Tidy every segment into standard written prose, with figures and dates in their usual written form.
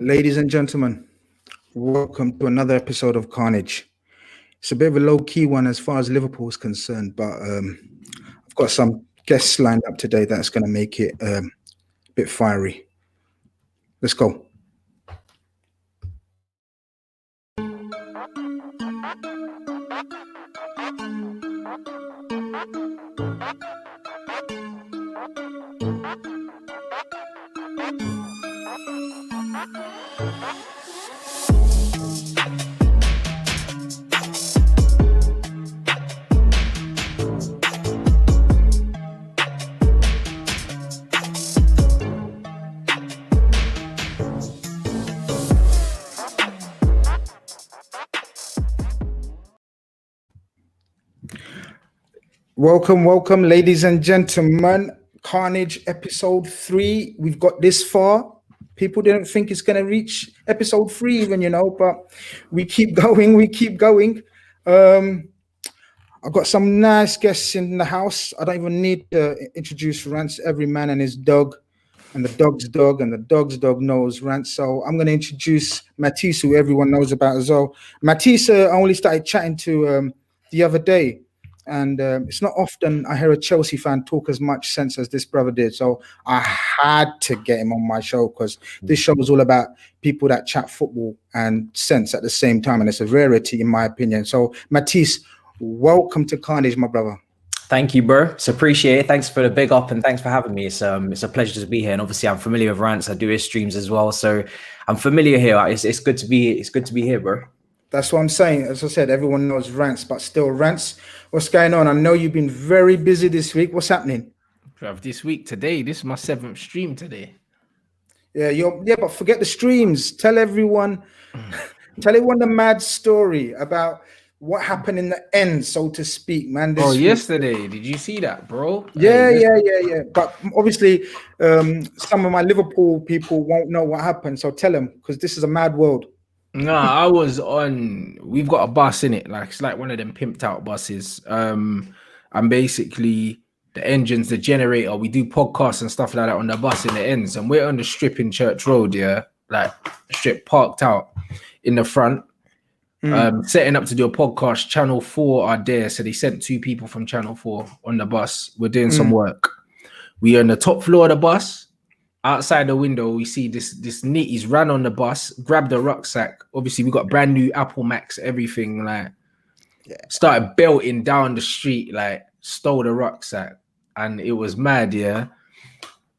Ladies and gentlemen, welcome to another episode of Khanage. It's a bit of a low-key one as far as Liverpool is concerned, but I've got some guests lined up today that's going to make it a bit fiery. Let's go. Welcome, ladies and gentlemen. Khanage episode 3. We've got this far. People didn't think it's going to reach episode 3 even, but we keep going. I've got some nice guests in the house. I don't even need to introduce Rants, every man and his dog, and the dog's dog, and the dog's dog knows Rants. So I'm going to introduce Matisse, who everyone knows about as well. Matisse, I only started chatting to the other day. And it's not often I hear a Chelsea fan talk as much sense as this brother did. So I had to get him on my show because this show is all about people that chat football and sense at the same time. And it's a rarity, in my opinion. So, Matisse, welcome to Khanage, my brother. Thank you, bro. It's appreciated. Thanks for the big up and thanks for having me. It's a pleasure to be here. And obviously, I'm familiar with Rants. I do his streams as well. So I'm familiar here. It's good to be here, bro. That's what I'm saying. As I said, everyone knows Rants, but still Rants. What's going on? I know you've been very busy this week. What's happening? This week, today, this is my 7th stream today. Yeah, but forget the streams. Tell everyone the mad story about what happened in the end, so to speak, man. Yesterday, did you see that, bro? Yeah. But obviously, some of my Liverpool people won't know what happened. So tell them, because this is a mad world. I was on. We've got a bus in it, it's like one of them pimped out buses. And basically the engines, the generator. We do podcasts and stuff like that on the bus in the ends, and we're on the strip in Church Road, strip parked out in the front, setting up to do a podcast. Channel 4 are there, so they sent 2 people from Channel 4 on the bus. We're doing some work. We are on the top floor of the bus. Outside the window, we see this nitties ran on the bus, grabbed the rucksack. Obviously, we got brand new Apple Macs, everything, started belting down the street, stole the rucksack. And it was mad, yeah.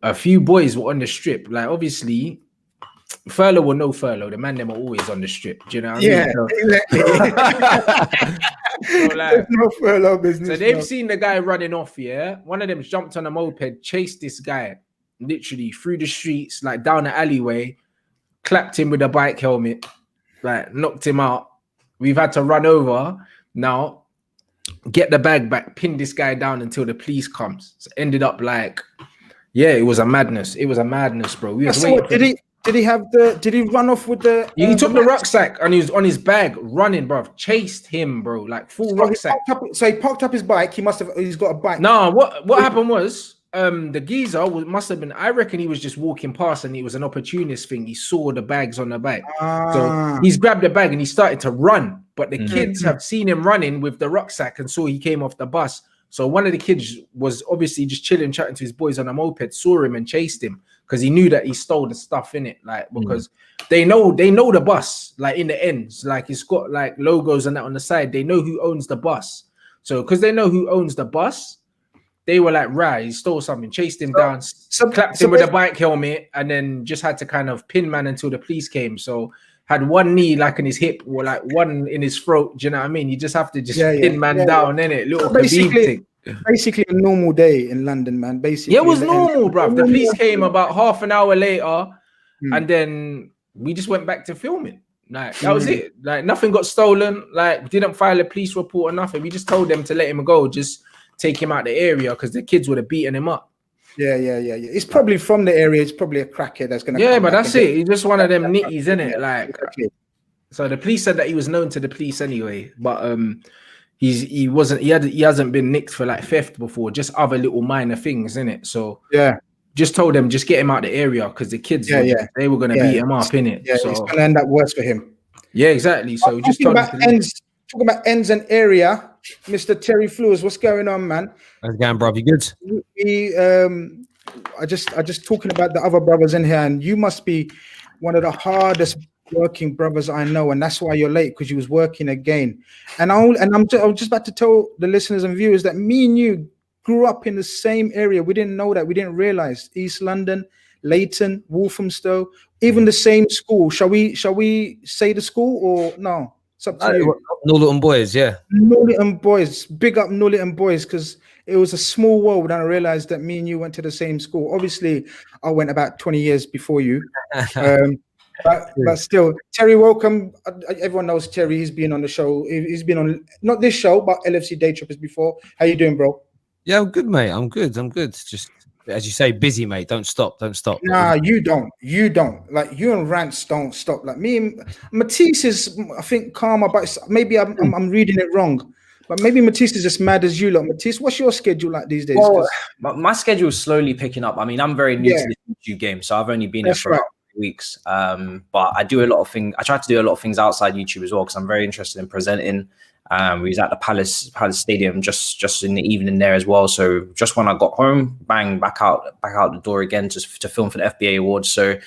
A few boys were on the strip. Obviously, furlough or no furlough, the man them are always on the strip. Do you know what I mean? There's no furlough business. So they've seen the guy running off, yeah. One of them jumped on a moped, chased this guy. Literally through the streets, down the alleyway, clapped him with a bike helmet, knocked him out. We've had to run over now, get the bag back, pin this guy down until the police comes. So ended up it was a madness. It was a madness, bro. We was waiting. Did he run off with the? He took the rucksack and he was on his bag running, bro. Chased him, bro, full rucksack. So he parked up his bike. He's got a bike. No, what happened was. The geezer must have been. I reckon he was just walking past, and it was an opportunist thing. He saw the bags on the bike, so he's grabbed the bag and he started to run. But the kids have seen him running with the rucksack and saw he came off the bus. So one of the kids was obviously just chilling, chatting to his boys on a moped, saw him and chased him because he knew that he stole the stuff in it. Because they know the bus, in the ends, it's got logos and that on the side. They know who owns the bus. So because they know who owns the bus. They were right, he stole something, chased him down, clapped him with a bike helmet, and then just had to kind of pin man until the police came. So had one knee in his hip or one in his throat. Do you know what I mean? You just have to pin man down, innit? Little basically a normal day in London, man. Basically, it was normal, bruv. The police came about half an hour later, and then we just went back to filming. That was it. Nothing got stolen. Didn't file a police report or nothing. We just told them to let him go. Just take him out the area because the kids would have beaten him up. Yeah. It's probably from the area. It's probably a crackhead that's gonna. Yeah, but that's it. He's just one of them nitties, isn't it? So the police said that he was known to the police anyway, but he wasn't. He hasn't been nicked for theft before. Just other little minor things, isn't it? So just told them just get him out the area because the kids they were gonna beat him up, innit? Yeah, so it's gonna end up worse for him. Yeah, exactly. So just talking about ends and area, Mr. Terry Flewers, what's going on, man? How's it going, bro? You good? I just talking about the other brothers in here, and you must be one of the hardest working brothers I know, and that's why you're late, because you was working again. And I was just about to tell the listeners and viewers that me and you grew up in the same area. We didn't know that. We didn't realize East London, Leighton, Walthamstow, even the same school. Shall we say the school or no? It's up to you. Nollyton Boys, yeah. Nollyton Boys. Big up Nollyton Boys, because it was a small world, and I realized that me and you went to the same school. Obviously, I went about 20 years before you. But still, Terry, welcome. Everyone knows Terry. He's been on the show. He's been on, not this show, but LFC Daytrippers before. How you doing, bro? Yeah, I'm good, mate. I'm good. Just, as you say, busy, mate. Don't stop. Nah, you don't. Like, you and Rants don't stop. Like, me and Matisse is, I think, calmer, but maybe I'm reading it wrong. But maybe Matisse is as mad as you lot. Matisse, what's your schedule like these days? Well, my schedule is slowly picking up. I mean, I'm very new to this YouTube game, so I've only been here for about 3 weeks. But I do a lot of things. I try to do a lot of things outside YouTube as well, because I'm very interested in presenting. We was at the Palace Stadium just in the evening there as well. So just when I got home, bang, back out the door again to film for the FBA Awards. So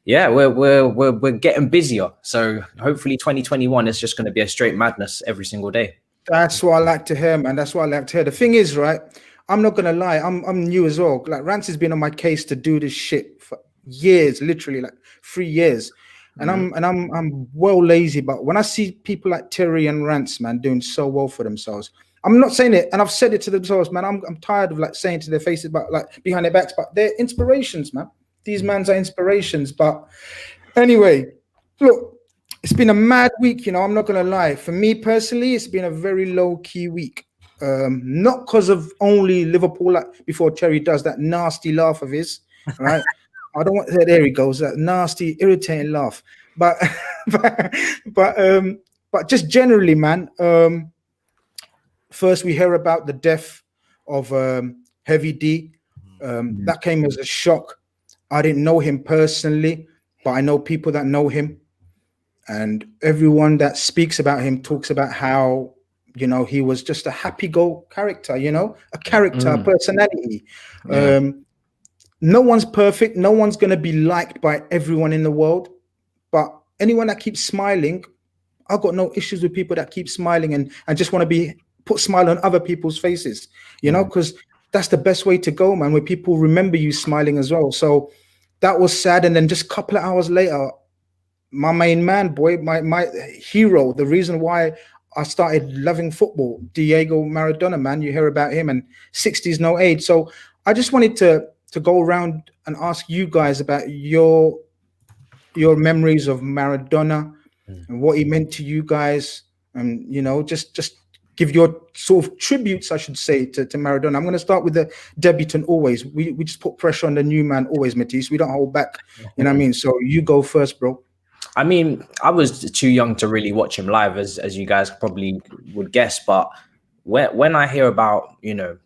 yeah, we're getting busier. So hopefully 2021 is just going to be a straight madness every single day. That's what I like to hear, man. That's what I like to hear. The thing is, right, I'm not gonna lie, I'm new as well. Like, Rants has been on my case to do this shit for years, literally like 3 years. And I'm well lazy, but when I see people like Terry and Rants, man, doing so well for themselves, I'm not saying it, and I've said it to themselves, man. I'm tired of like saying to their faces, but like behind their backs, but they're inspirations, man. These mans are inspirations. But anyway, look, it's been a mad week, you know. I'm not gonna lie. For me personally, it's been a very low-key week. Not because of only Liverpool, like before Terry does that nasty laugh of his, right? I don't want. There he goes, that nasty, irritating laugh. But just generally, man. First, we hear about the death of Heavy D. That came as a shock. I didn't know him personally, but I know people that know him, and everyone that speaks about him talks about how, you know, he was just a happy-go character. You know, a character, a personality. Yeah. No one's perfect. No one's going to be liked by everyone in the world. But anyone that keeps smiling, I've got no issues with people that keep smiling and just want to put smile on other people's faces, you know, because that's the best way to go, man, where people remember you smiling as well. So that was sad. And then just a couple of hours later, my main man, boy, my hero, the reason why I started loving football, Diego Maradona, man, you hear about him, and 60s no age. So I just wanted to go around and ask you guys about your memories of Maradona and what he meant to you guys, and, you know, just give your sort of tributes, I should say, to Maradona. I'm going to start with the debutant always. We just put pressure on the new man always, Matisse. We don't hold back, you know what I mean? So you go first, bro. I mean, I was too young to really watch him live, as you guys probably would guess. But when I hear about, you know,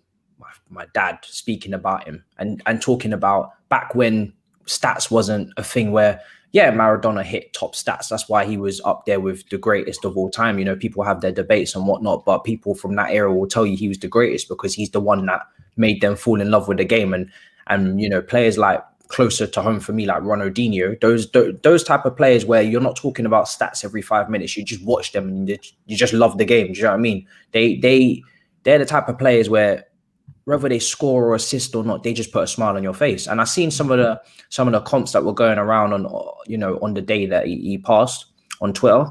my dad speaking about him and talking about back when stats wasn't a thing, where, yeah, Maradona hit top stats. That's why he was up there with the greatest of all time. You know, people have their debates and whatnot, but people from that era will tell you he was the greatest because he's the one that made them fall in love with the game. And you know, players like closer to home for me, like Ronaldinho, those type of players where you're not talking about stats every 5 minutes. You just watch them and you just love the game. Do you know what I mean? They're the type of players where, whether they score or assist or not, they just put a smile on your face. And I've seen some of the comps that were going around on, you know, on the day that he passed on Twitter.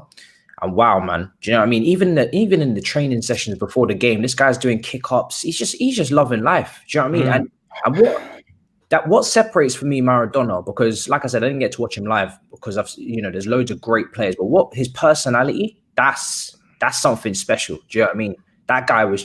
And wow, man, do you know what I mean? Even in the training sessions before the game, this guy's doing kick-ups. He's just loving life. Do you know what I mean? And what separates for me Maradona, because like I said, I didn't get to watch him live because there's loads of great players, but what his personality, that's something special. Do you know what I mean? That guy was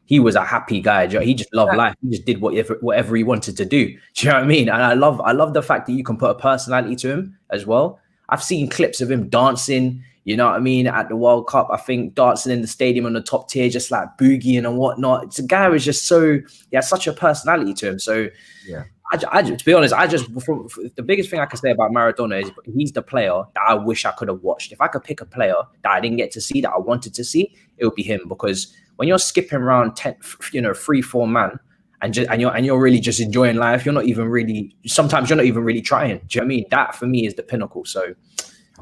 he was a happy guy. He just loved life. He just did whatever he wanted to do. Do you know what I mean? And I love the fact that you can put a personality to him as well. I've seen clips of him dancing, you know what I mean, at the World Cup, I think, dancing in the stadium on the top tier, just like boogieing and whatnot. The guy was just he had such a personality to him. So yeah, To be honest, the biggest thing I can say about Maradona is he's the player that I wish I could have watched. If I could pick a player that I didn't get to see that I wanted to see, it would be him. Because when you're skipping around 3-4 man and you're really just enjoying life, you're not even really trying. Do you know what I mean? That for me is the pinnacle. So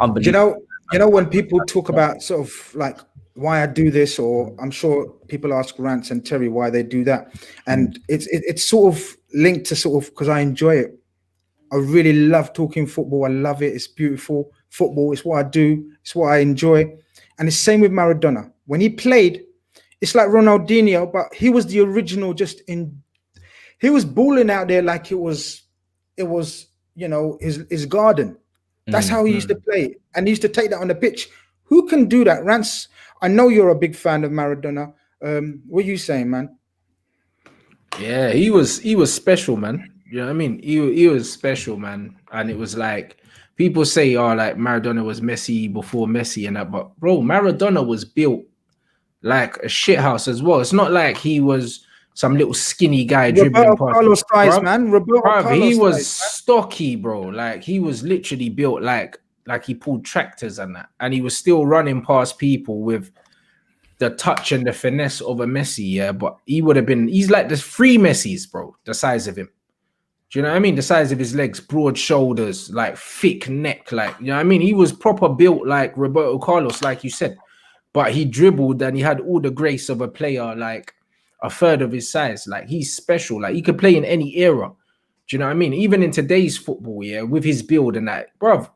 unbelievable. You know when people talk about sort of like why I do this, or I'm sure people ask Rants and Terry why they do that, and it's sort of linked to sort of because I enjoy it. I really love talking football. I love it. It's beautiful. Football is what I do. It's what I enjoy. And it's same with Maradona. When he played, it's like Ronaldinho, but he was the original. He was balling out there like it was his garden. That's how he used to play, and he used to take that on the pitch. Who can do that? Rants, I know you're a big fan of Maradona. What are you saying, man? Yeah, he was special, man. You know what I mean? He was special, man. And it was like people say, oh, like Maradona was Messi before Messi and that, but bro, Maradona was built like a shithouse as well. It's not like he was some little skinny guy dribbling past. Carlos size, man. He was stocky, bro. Like he was literally built like he pulled tractors and that, and he was still running past people with the touch and the finesse of a Messi. Yeah, but he's like the 3 Messis, bro. The size of him. Do you know what I mean? The size of his legs, broad shoulders, like thick neck, like, you know what I mean? He was proper built like Roberto Carlos, like you said, but he dribbled and he had all the grace of a player like a third of his size. Like he's special. Like he could play in any era. Do you know what I mean? Even in today's football, yeah, with his build and that, bruv.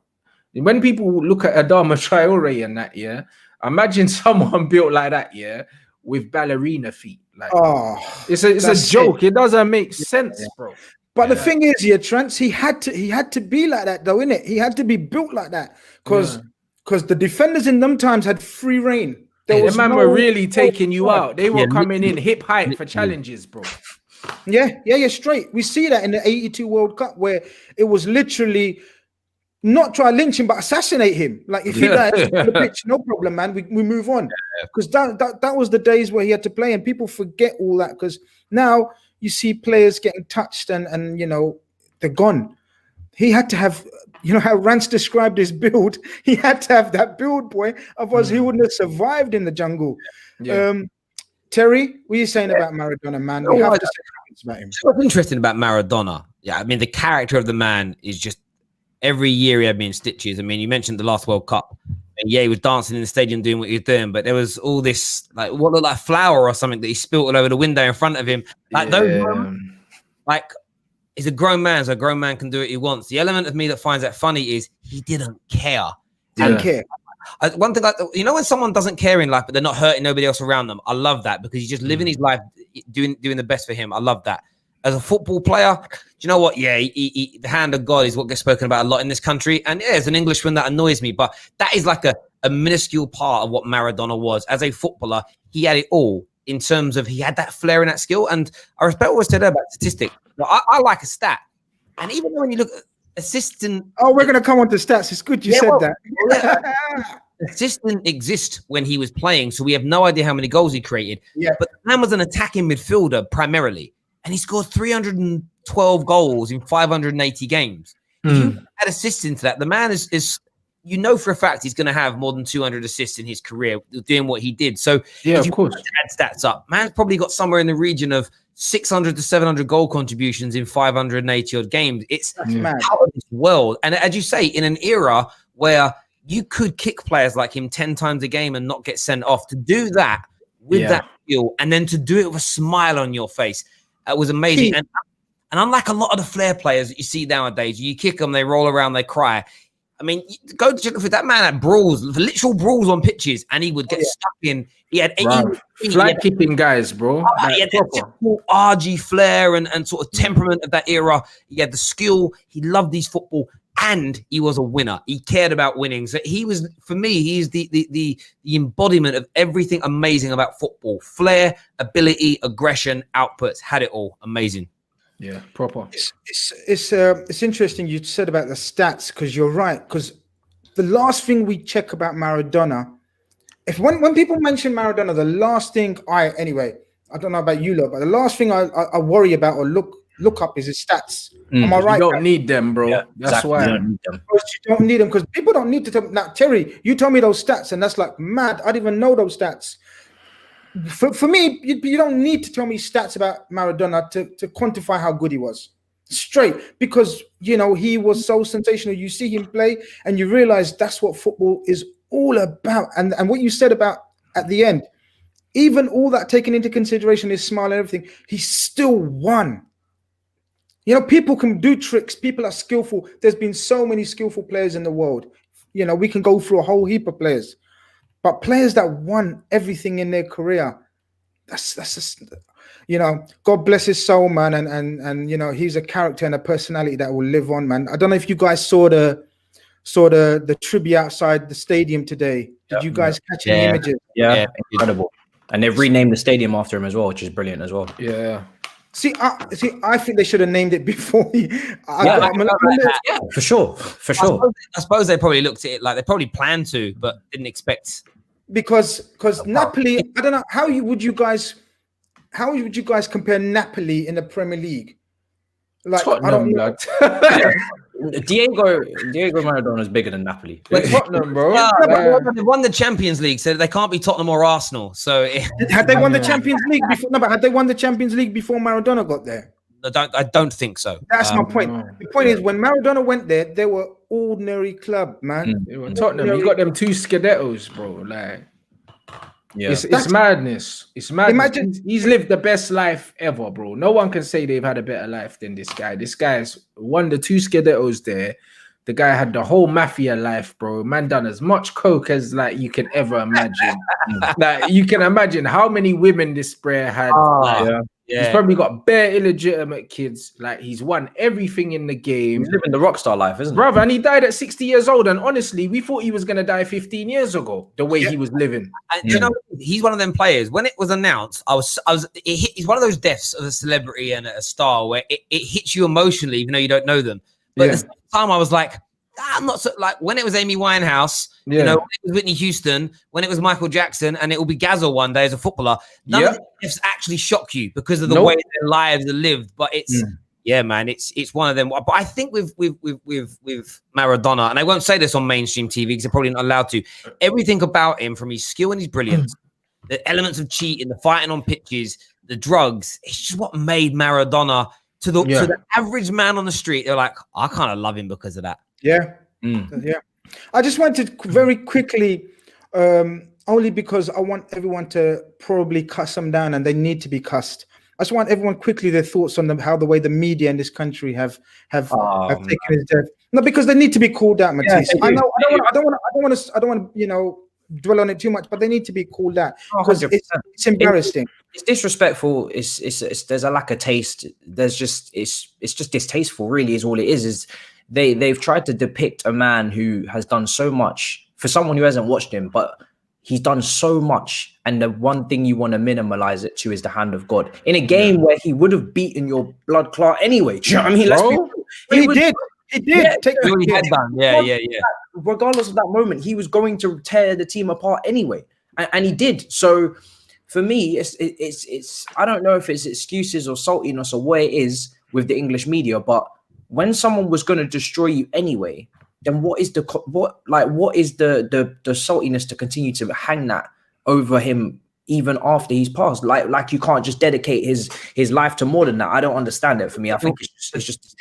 When people look at Adama Traore and that, yeah, imagine someone built like that, yeah, with ballerina feet. Like, it's a joke. It doesn't make sense, bro. But the thing is, Trent, he had to be like that, though, innit? He had to be built like that because the defenders in them times had free reign. The man were really taking you out. They were coming in hip height for challenges, bro. Yeah, straight. We see that in the 82 World Cup where it was literally not try lynch him, but assassinate him. Like if he died on the pitch, no problem, man. We move on. Because that was the days where he had to play, and people forget all that because now you see players getting touched and they're gone. He had to have, how Rance described his build. He had to have that build, boy. Otherwise, he wouldn't have survived in the jungle. Yeah. Terry, what are you saying about Maradona, man? We have to say about him. What's interesting about Maradona? Yeah, I mean, the character of the man is just every year he had me in stitches. I mean, you mentioned the last World Cup. And yeah, he was dancing in the stadium doing what he was doing, but there was all this, like, what looked like flour or something that he spilled all over the window in front of him. Like, those moments, like, he's a grown man, so a grown man can do what he wants. The element of me that finds that funny is he didn't care. Didn't care. One thing, when someone doesn't care in life, but they're not hurting nobody else around them, I love that because he's just living his life, doing the best for him. I love that. As a football player, do you know what? Yeah, the hand of God is what gets spoken about a lot in this country. And yeah, as an Englishman, that annoys me. But that is like a minuscule part of what Maradona was. As a footballer, he had it all in terms of he had that flair and that skill. And I respect what was said about statistic. I like a stat. And even when you look at assistant... Oh, we're going to come on to stats. It's good you said that. Assistant exists when he was playing, so we have no idea how many goals he created. Yeah. But the man was an attacking midfielder primarily. And he scored 312 goals in 580 games. If you add assists into that, the man is for a fact he's going to have more than 200 assists in his career doing what he did. So if you add stats up, man's probably got somewhere in the region of 600 to 700 goal contributions in 580 odd games. It's out of this world. And as you say, in an era where you could kick players like him 10 times a game and not get sent off, to do that with that skill and then to do it with a smile on your face, it was amazing. And unlike a lot of the flair players that you see nowadays, you kick them, they roll around, they cry. I mean, go to that man had brawls, literal brawls on pitches, and he would get stuck in. He had flag kicking guys, bro. He had that typical RG flair and sort of temperament of that era. He had the skill. He loved his football, and he was a winner. He cared about winning. So he was, for me, he's the embodiment of everything amazing about football: flair, ability, aggression, outputs. Had it all. Amazing. Yeah, proper. It's interesting you said about the stats because you're right. Because the last thing we check about Maradona, when people mention Maradona, the last thing I don't know about you lot, but the last thing I worry about or look look up is his stats. Am I right? You don't need them, bro. Yeah, That's exactly. why. You don't need them. You don't need them because people don't need to tell. Now, Terry, you told me those stats, and that's like mad. I didn't even know those stats. For me, you don't need to tell me stats about Maradona to quantify how good he was. Straight, because you know he was so sensational. You see him play, and you realize that's what football is all about. And what you said about at the end, even all that taken into consideration, his smile and everything, he still won. You know, people can do tricks. People are skillful. There's been so many skillful players in the world. You know, we can go through a whole heap of players. But players that won everything in their career, that's just, you know, God bless his soul, man. And you know, he's a character and a personality that will live on, man. I don't know if you guys saw the tribute outside the stadium today. Did you guys catch any images? Yeah, incredible. And they've renamed the stadium after him as well, which is brilliant as well. Yeah. See, I think they should have named it before. For sure. I suppose they probably looked at it like they probably planned to, but didn't expect. Because Napoli, I don't know how would you guys compare Napoli in the Premier League? Like Tottenham, I don't know. Diego Maradona is bigger than Napoli. Like Tottenham, bro. But they won the Champions League, so they can't be Tottenham or Arsenal. So had they won the Champions League before? No, but had they won the Champions League before Maradona got there? I don't think so. That's my point. The point is, when Maradona went there, they were ordinary club, man. They were Tottenham. He got them 2 Scudettos, bro. Like, it's madness. It's madness. Imagine he's lived the best life ever, bro. No one can say they've had a better life than this guy. This guy's won the 2 Scudettos there. The guy had the whole mafia life, bro. Man done as much coke as like you can ever imagine. Like you can imagine how many women this sprayer had. He's probably got bare illegitimate kids. Like he's won everything in the game. He's living the rockstar life, isn't he? Brother, and he died at 60 years old. And honestly, we thought he was gonna die 15 years ago. The way he was living. And you know, he's one of them players. When it was announced, he's one of those deaths of a celebrity and a star where it hits you emotionally, even though you don't know them. But at the same time, I was like, I'm not so like when it was Amy Winehouse, you know, when it was Whitney Houston, when it was Michael Jackson, and it will be Gazza one day as a footballer. None of this actually shock you because of the way their lives are lived. But it's man, it's one of them. But I think with Maradona, and I won't say this on mainstream TV because they're probably not allowed to. Everything about him, from his skill and his brilliance, the elements of cheating, the fighting on pitches, the drugs, it's just what made Maradona to the average man on the street. They're like, I kind of love him because of that. Yeah. I just wanted very quickly, only because I want everyone to probably cuss them down, and they need to be cussed. I just want everyone quickly their thoughts on how the way the media in this country have taken his death. No, because they need to be called out, Matisse. I know. I don't want to, you know, dwell on it too much, but they need to be called out because it's embarrassing. It's disrespectful. It's there's a lack of taste. There's just it's just distasteful. Really, is all it is. Is they've tried to depict a man who has done so much for someone who hasn't watched him, but he's done so much, and the one thing you want to minimalize it to is the hand of God in a game where he would have beaten your blood clot anyway. Do you know what I mean? Let's be real. He did. Yeah. Regardless of that moment, he was going to tear the team apart anyway, and he did. So for me, it's I don't know if it's excuses or saltiness or what it is with the English media, but when someone was going to destroy you anyway, then what is the saltiness to continue to hang that over him even after he's passed? Like you can't just dedicate his life to more than that. I don't understand it. For me, I think it's just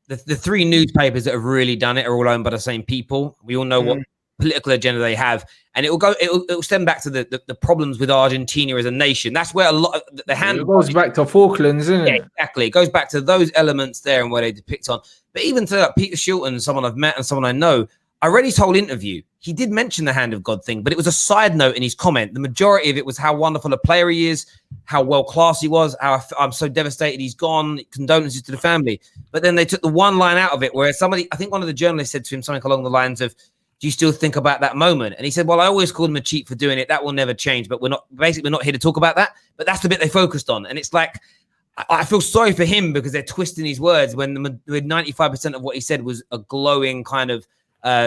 the 3 newspapers that have really done it are all owned by the same people. We all know what political agenda they have, and it'll stem back to the problems with Argentina as a nation. That's where a lot of the hand goes back to Falklands, isn't it? Yeah, exactly. It goes back to those elements there and where they depict on. But even to Peter Shilton, someone I've met and someone I know, I read his whole interview. He did mention the hand of God thing, but it was a side note in his comment. The majority of it was how wonderful a player he is, how well class he was, how I'm so devastated he's gone, condolences to the family. But then they took the one line out of it where somebody, I think one of the journalists said to him something along the lines of, do you still think about that moment? And he said, well, I always called him a cheat for doing it. That will never change, but we're not here to talk about that. But that's the bit they focused on. And it's like, I feel sorry for him because they're twisting his words when 95% of what he said was a glowing kind of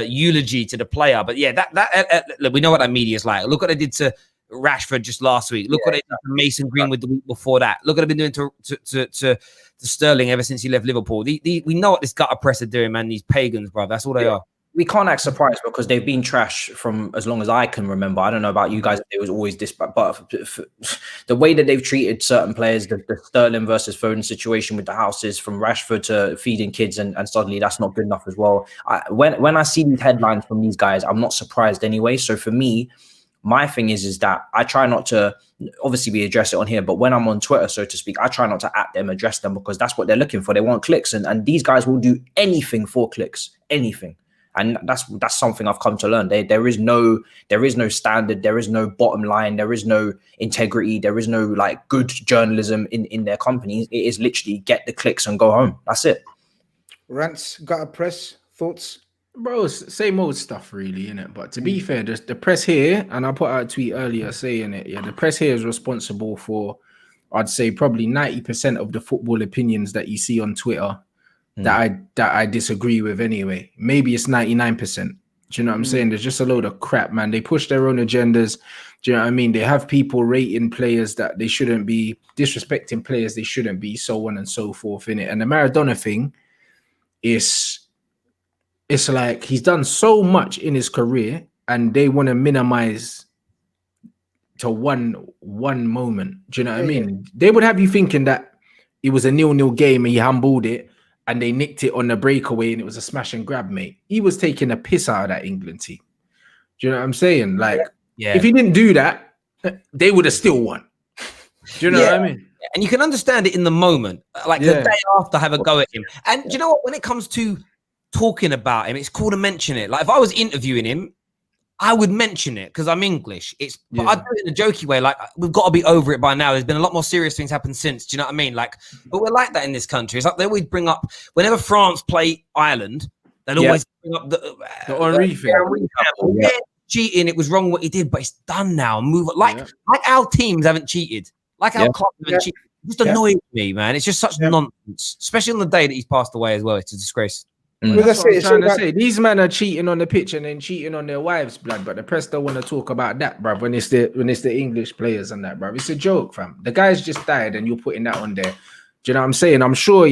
eulogy to the player. But yeah, that look, we know what that media is like. Look what they did to Rashford just last week. Look what they did to Mason Greenwood the week before that. Look what they've been doing to Sterling ever since he left Liverpool. We know what this gutter press are doing, man. These pagans, bro. That's all they are. We can't act surprised because they've been trash from as long as I can remember. I don't know about you guys. It was always this, but the way that they've treated certain players, the Sterling versus Foden situation with the houses, from Rashford to feeding kids, and suddenly that's not good enough as well. When I see these headlines from these guys, I'm not surprised anyway. So for me, my thing is that I try not to, obviously we address it on here, but when I'm on Twitter, so to speak, I try not to at them, address them, because that's what they're looking for. They want clicks, and these guys will do anything for clicks, anything. And that's something I've come to learn. There is no standard, there is no bottom line, there is no integrity, there is no like good journalism in their companies. It is literally get the clicks and go home. That's it. Rants, gutter press, thoughts? Bro, same old stuff really, innit? But to be fair, just the press here, and I put out a tweet earlier saying it, the press here is responsible for, I'd say, probably 90% of the football opinions that you see on Twitter that I disagree with anyway. Maybe it's 99%. Do you know what I'm saying? There's just a load of crap, man. They push their own agendas. Do you know what I mean? They have people rating players that they shouldn't be, disrespecting players they shouldn't be, so on and so forth, innit? And the Maradona thing is, it's like he's done so much in his career and they want to minimize to one moment. Do you know what I mean? They would have you thinking that it was a 0-0 game and he humbled it and they nicked it on the breakaway and it was a smash and grab, mate. He was taking a piss out of that England team. Do you know what I'm saying? Like, if he didn't do that, they would have still won. Do you know what I mean? And you can understand it in the moment. Like the day after, have a go at him. And do you know what? When it comes to talking about him, it's cool to mention it. Like if I was interviewing him, I would mention it because I'm English. But I do it in a jokey way. Like we've got to be over it by now. There's been a lot more serious things happen since. Do you know what I mean? Like, but we're like that in this country. It's like they always bring up whenever France play Ireland, they'll always bring up the Henry thing. Cheating. It was wrong what he did, but it's done now. Move like our teams haven't cheated. Like our clubs haven't cheated. It just annoys me, man. It's just such nonsense, especially on the day that he's passed away as well. It's a disgrace. That's what I'm trying to say. These men are cheating on the pitch and then cheating on their wives' blood, but the press don't want to talk about that, bruv. When it's the English players and that, bruv, it's a joke, fam. The guy's just died and you're putting that on there. Do you know what I'm saying? I'm sure,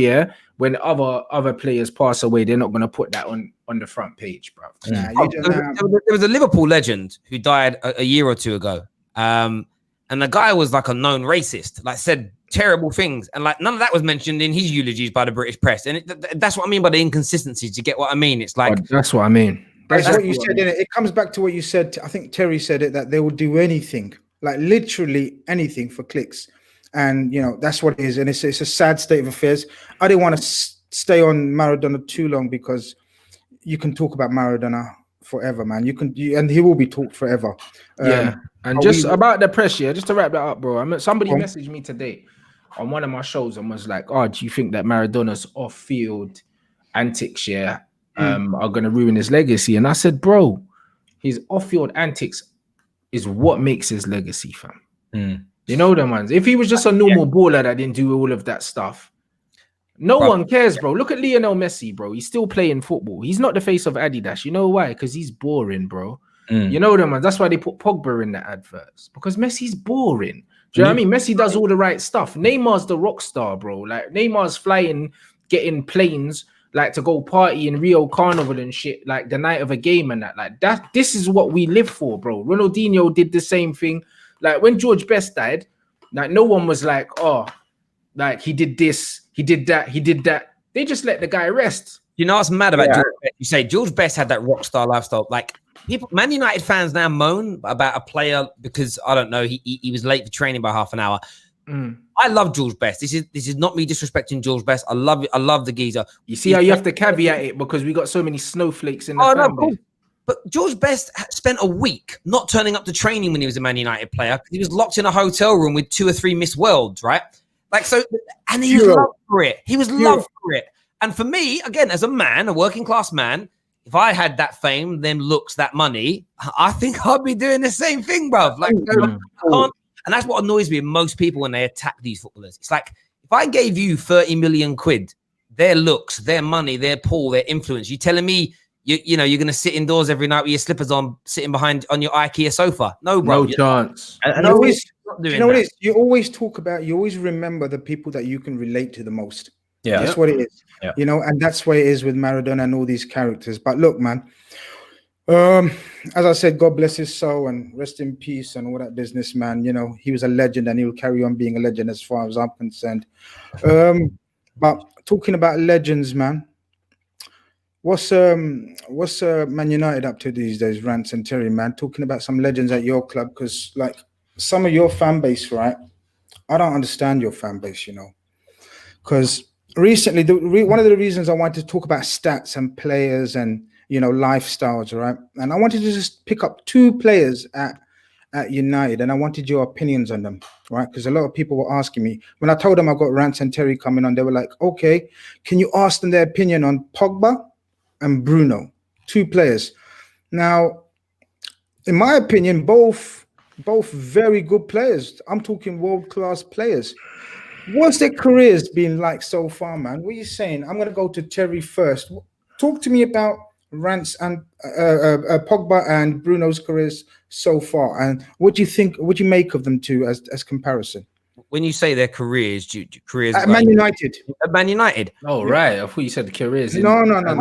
when other players pass away, they're not going to put that on the front page, bruv. There was a Liverpool legend who died a year or two ago, and the guy was like a known racist, like said terrible things, and like none of that was mentioned in his eulogies by the British press. And that's what I mean by the inconsistencies. You get what I mean? It's like that's what I mean. That's what you said. It comes back to what you said. I think Terry said it, that they would do anything, like literally anything for clicks, and that's what it is. And it's a sad state of affairs. I didn't want to stay on Maradona too long because you can talk about Maradona forever, man. And he will be talked forever. And just about the press, just to wrap that up, bro. I mean, somebody messaged me today on one of my shows and was like, "Oh, do you think that Maradona's off-field antics, are going to ruin his legacy?" And I said, "Bro, his off-field antics is what makes his legacy, fam. You know them ones. If he was just a normal baller that didn't do all of that stuff, no one cares, bro. Look at Lionel Messi, bro. He's still playing football. He's not the face of Adidas. You know why? Because he's boring, bro. You know them ones. That's why they put Pogba in the adverts, because Messi's boring. Do you know what I mean? Messi does all the right stuff. Neymar's the rock star, bro. Like Neymar's flying, getting planes, like to go party in Rio Carnival and shit, like the night of a game and that. Like that. This is what we live for, bro. Ronaldinho did the same thing. Like when George Best died, like no one was like, oh, like he did this, he did that, he did that. They just let the guy rest. You know what's mad about George Best? You say George Best had that rock star lifestyle. Like people, Man United fans now moan about a player because I don't know, he was late for training by half an hour. I love George Best. This is not me disrespecting George Best. I love it. I love the geezer. You see how you have to caveat it because we got so many snowflakes in the fan base. But George Best spent a week not turning up to training when he was a Man United player because he was locked in a hotel room with 2 or 3 Miss Worlds, right? Like so, and he was loved for it. He was loved for it. And for me, again, as a man, a working class man, if I had that fame, them looks, that money, I think I'd be doing the same thing, bruv. Like, and that's what annoys me with most people when they attack these footballers. It's like, if I gave you 30 million quid, their looks, their money, their pull, their influence, you telling me you know, you're going to sit indoors every night with your slippers on, sitting behind on your IKEA sofa. No, bro. No chance. And You always, always, you know what it is? You always talk about, you always remember the people that you can relate to the most. yeah, That's what it is. Yeah. You know, and that's what it is with Maradona and all these characters. But look, man, as I said, God bless his soul and rest in peace and all that business, man. You know, he was a legend and he will carry on being a legend as far as I'm concerned. But talking about legends, man, what's Man United up to these days, Rants and Terry, man? Talking about some legends at your club, because like some of your fan base, right? I don't understand your fan base, you know, because recently, one of the reasons I wanted to talk about stats and players and, you know, lifestyles, right? And I wanted to just pick up 2 players at United, and I wanted your opinions on them, right? Because a lot of people were asking me when I told them I got Rants and Terry coming on. They were like, "Okay, can you ask them their opinion on Pogba and Bruno, 2 players?" Now, in my opinion, both very good players. I'm talking world-class players. What's their careers been like so far, man? What are you saying? I'm gonna go to Terry first. Talk to me about Rants and Pogba and Bruno's careers so far, and what do you think? What do you make of them two as comparison? When you say their careers, careers At like, Man United. At Man United. Oh, right. I thought you said the careers. No. In general, Man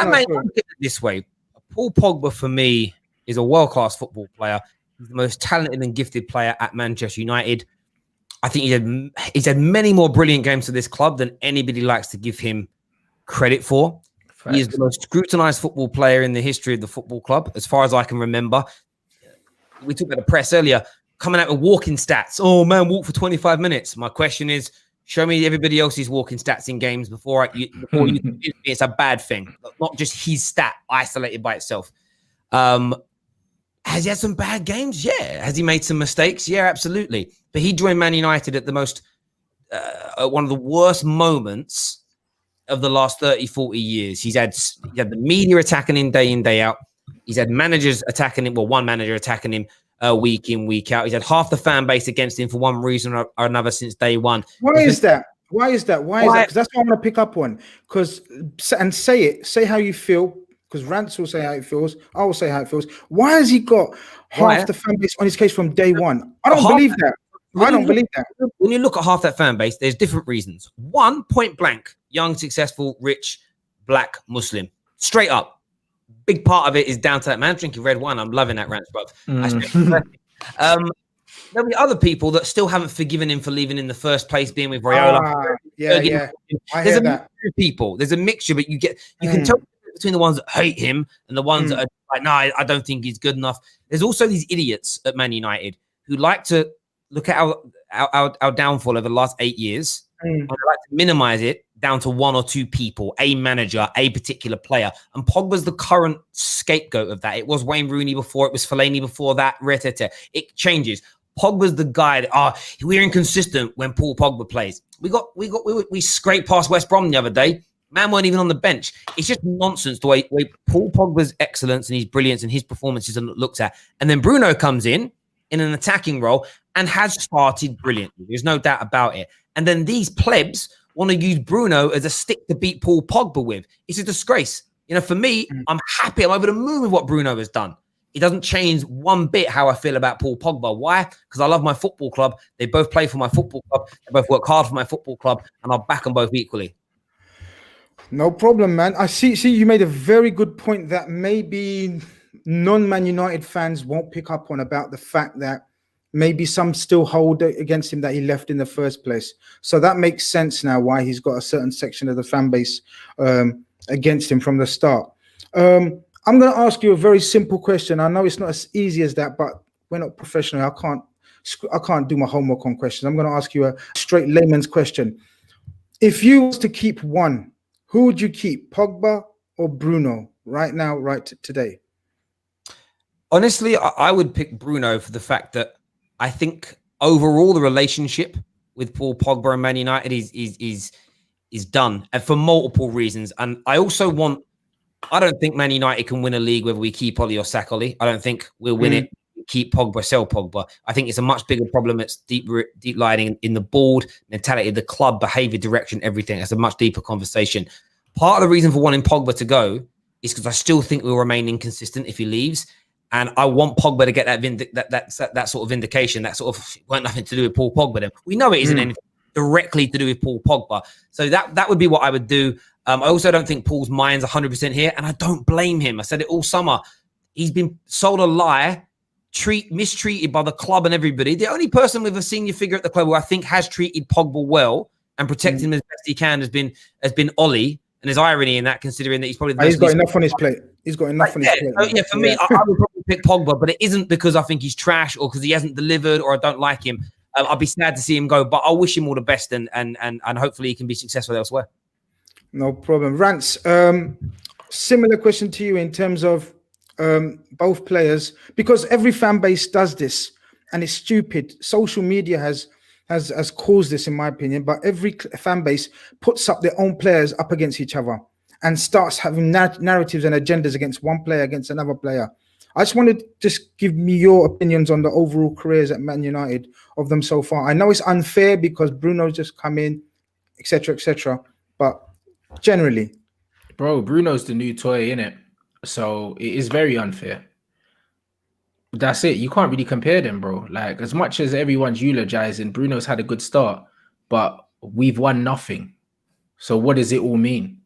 United, look at it this way. Paul Pogba for me is a world-class football player. He's the most talented and gifted player at Manchester United. I think he's had many more brilliant games for this club than anybody likes to give him credit for. Facts. He is the most scrutinized football player in the history of the football club, as far as I can remember. We talked about the press earlier, coming out with walking stats. Oh, man, walk for 25 minutes. My question is, show me everybody else's walking stats in games before you it's a bad thing, not just his stat isolated by itself. Has he had some bad games? Yeah. Has he made some mistakes? Yeah, absolutely. But he joined Man United at the most, one of the worst moments of the last 30, 40 years. He had the media attacking him day in, day out. He's had managers attacking him, well, one manager attacking him week in, week out. He's had half the fan base against him for one reason or another since day one. Why is that? Because that's what I'm going to pick up on. Say how you feel. Because Rants will say how it feels. I will say how it feels. Why has he got half the fan base on his case from day one? I don't believe that. I don't believe that. When you look at half that fan base, there's different reasons. One, point blank, young, successful, rich, black, Muslim. Straight up. Big part of it is down to that man drinking red wine. I'm loving that, Rants, bro. There'll be other people that still haven't forgiven him for leaving in the first place, being with Raiola. Yeah. There's a mixture of people. There's a mixture, but you can tell between the ones that hate him and the ones that are like, no, I don't think he's good enough. There's also these idiots at Man United who like to look at our downfall over the last 8 years and they like to minimize it down to 1 or 2 people, a manager, a particular player. And Pogba's the current scapegoat of that. It was Wayne Rooney before, it was Fellaini before that. It changes. Pogba's the guy that, we're inconsistent when Paul Pogba plays. We scraped past West Brom the other day. Man weren't even on the bench. It's just nonsense the way Paul Pogba's excellence and his brilliance and his performances are looked at. And then Bruno comes in an attacking role and has started brilliantly. There's no doubt about it. And then these plebs want to use Bruno as a stick to beat Paul Pogba with. It's a disgrace. You know, for me, I'm happy. I'm over the moon with what Bruno has done. It doesn't change one bit how I feel about Paul Pogba. Why? Because I love my football club. They both play for my football club. They both work hard for my football club. And I'll back them both equally. No problem, man. I see you made a very good point that maybe non-Man United fans won't pick up on, about the fact that maybe some still hold against him that he left in the first place. So that makes sense now why he's got a certain section of the fan base against him from the start. I'm going to ask you a very simple question. I know it's not as easy as that, but we're not professional. I can't do my homework on questions. I'm going to ask you a straight layman's question. If you was to keep one, who would you keep, Pogba or Bruno, right now, today? Honestly, I would pick Bruno for the fact that I think overall the relationship with Paul Pogba and Man United is done, and for multiple reasons. And I don't think Man United can win a league whether we keep Ollie or sack Ollie. I don't think we'll win it. Keep Pogba, sell Pogba. I think it's a much bigger problem. It's deep lying in the board mentality, the club behavior, direction, everything. It's a much deeper conversation. Part of the reason for wanting Pogba to go is because I still think we'll remain inconsistent if he leaves. And I want Pogba to get that sort of vindication, that sort of weren't nothing to do with Paul Pogba. Then we know it isn't anything directly to do with Paul Pogba. So that would be what I would do. I also don't think Paul's mind's 100% here, and I don't blame him. I said it all summer. He's been sold a lie, mistreated by the club and everybody. The only person with a senior figure at the club who I think has treated Pogba well and protected him as best he can has been Ollie. And there's irony in that, considering that he's probably he's got enough on his plate. He's got enough on his plate. So, yeah, for me, I would probably pick Pogba, but it isn't because I think he's trash or because he hasn't delivered or I don't like him. I'll be sad to see him go, but I wish him all the best and hopefully he can be successful elsewhere. No problem. Rants, similar question to you in terms of both players, because every fan base does this and it's stupid. Social media has caused this, in my opinion, but every fan base puts up their own players up against each other and starts having narratives and agendas against one player, against another player. I just wanted to just give me your opinions on the overall careers at Man United of them so far. I know it's unfair because Bruno's just come in, etc., but generally. Bro, Bruno's the new toy, innit? So it is very unfair. That's it. You can't really compare them, bro. Like, as much as everyone's eulogizing, Bruno's had a good start, but we've won nothing. So what does it all mean?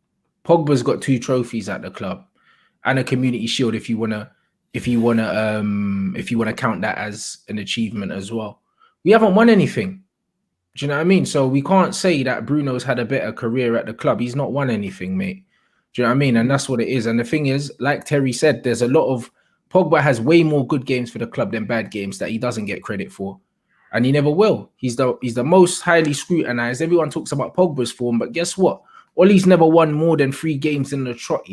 Pogba's got 2 trophies at the club and a Community Shield if you wanna count that as an achievement as well. We haven't won anything. Do you know what I mean? So we can't say that Bruno's had a better career at the club. He's not won anything, mate. Do you know what I mean? And that's what it is. And the thing is, like Terry said, there's a lot of Pogba has way more good games for the club than bad games that he doesn't get credit for. And he never will. He's the most highly scrutinized. Everyone talks about Pogba's form, but guess what? Ollie's never won more than 3 games in the trot,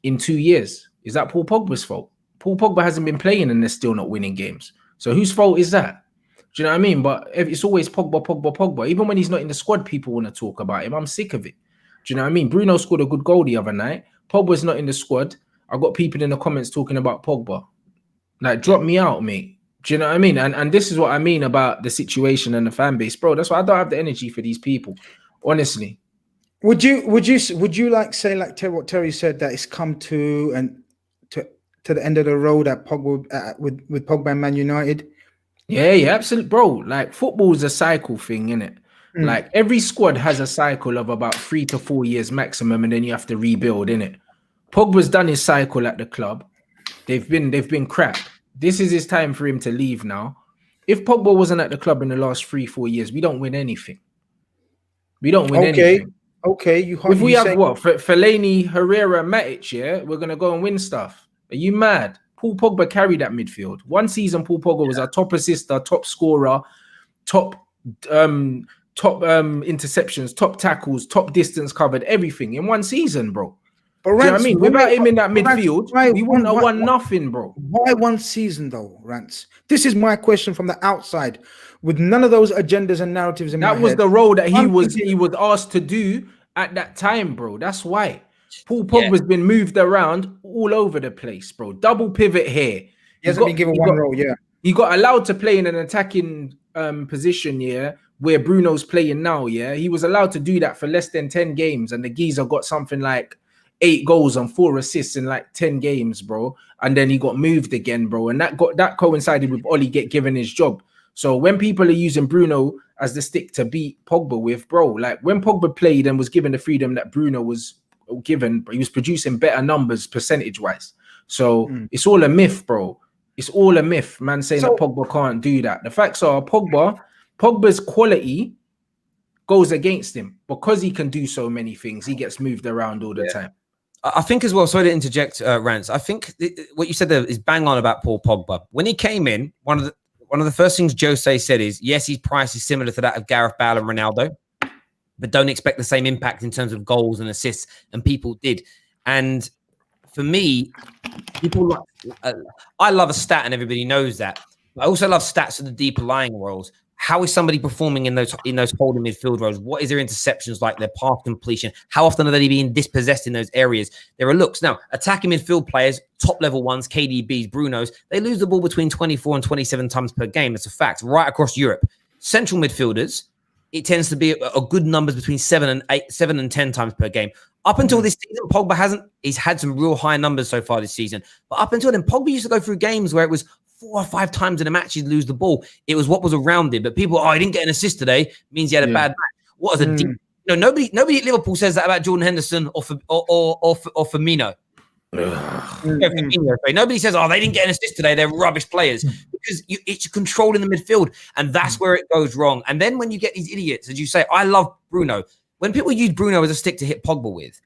in 2 years. Is that Paul Pogba's fault? Paul Pogba hasn't been playing and they're still not winning games. So whose fault is that? Do you know what I mean? But it's always Pogba. Even when he's not in the squad, people want to talk about him. I'm sick of it. Do you know what I mean? Bruno scored a good goal the other night. Pogba's not in the squad. I got people in the comments talking about Pogba. Like, drop me out, mate. Do you know what I mean? And this is what I mean about the situation and the fan base, bro. That's why I don't have the energy for these people, honestly. Would you like say like what Terry said, that it's come to the end of the road at Pogba with Pogba and Man United? Yeah, absolutely, bro. Like, football is a cycle thing, innit? Like, every squad has a cycle of about 3 to 4 years maximum, and then you have to rebuild, innit? Pogba's done his cycle at the club. They've been crap. This is his time for him to leave now. If Pogba wasn't at the club in the last 3-4 years, we don't win anything. We don't win anything. Okay, if we have what? Fellaini, Herrera, Matic, we're gonna go and win stuff. Are you mad? Paul Pogba carried that midfield. One season, Paul Pogba was our top assister, top scorer, top interceptions, top tackles, top distance covered, everything in one season, bro. But Rants, do you know what I mean? Without him in that midfield, we wouldn't have won nothing, bro. Why one season though, Rants? This is my question from the outside, with none of those agendas and narratives in my head. That was the role that he was asked to do at that time, bro. That's why. Paul Pogba's been moved around all over the place, bro. Double pivot here. He hasn't been given one role, He got allowed to play in an attacking position, where Bruno's playing now, He was allowed to do that for less than 10 games, and the geezer got something like 8 goals and 4 assists in like 10 games, bro. And then he got moved again, bro. And that coincided with Ollie given his job. So when people are using Bruno as the stick to beat Pogba with, bro, like when Pogba played and was given the freedom that Bruno was given, he was producing better numbers percentage-wise. So it's all a myth, bro. It's all a myth, man, saying that Pogba can't do that. The facts are Pogba's quality goes against him because he can do so many things. He gets moved around all the time. I think as well, sorry to interject, Rants. I think what you said there is bang on about Paul Pogba. When he came in, one of the first things Jose said is, yes, his price is similar to that of Gareth Bale and Ronaldo, but don't expect the same impact in terms of goals and assists, and people did. And for me, I love a stat, and everybody knows that. I also love stats of the deeper lying roles. How is somebody performing in those holding midfield roles? What is their interceptions like? Their path completion? How often are they being dispossessed in those areas? There are looks. Now, attacking midfield players, top level ones, KDBs, Brunos, they lose the ball between 24 and 27 times per game. That's a fact right across Europe. Central midfielders, it tends to be a good numbers between 7 and 10 times per game. Up until this season, Pogba he's had some real high numbers so far this season. But up until then, Pogba used to go through games where it was 4 or 5 times in a match he'd lose the ball. It was what was around it. But people, he didn't get an assist today, means he had a bad match. What is a deep? Nobody at Liverpool says that about Jordan Henderson or Firmino. Nobody says, they didn't get an assist today, they're rubbish players, because it's controlling the midfield, and that's where it goes wrong. And then when you get these idiots, as you say, I love Bruno. When people use Bruno as a stick to hit Pogba with,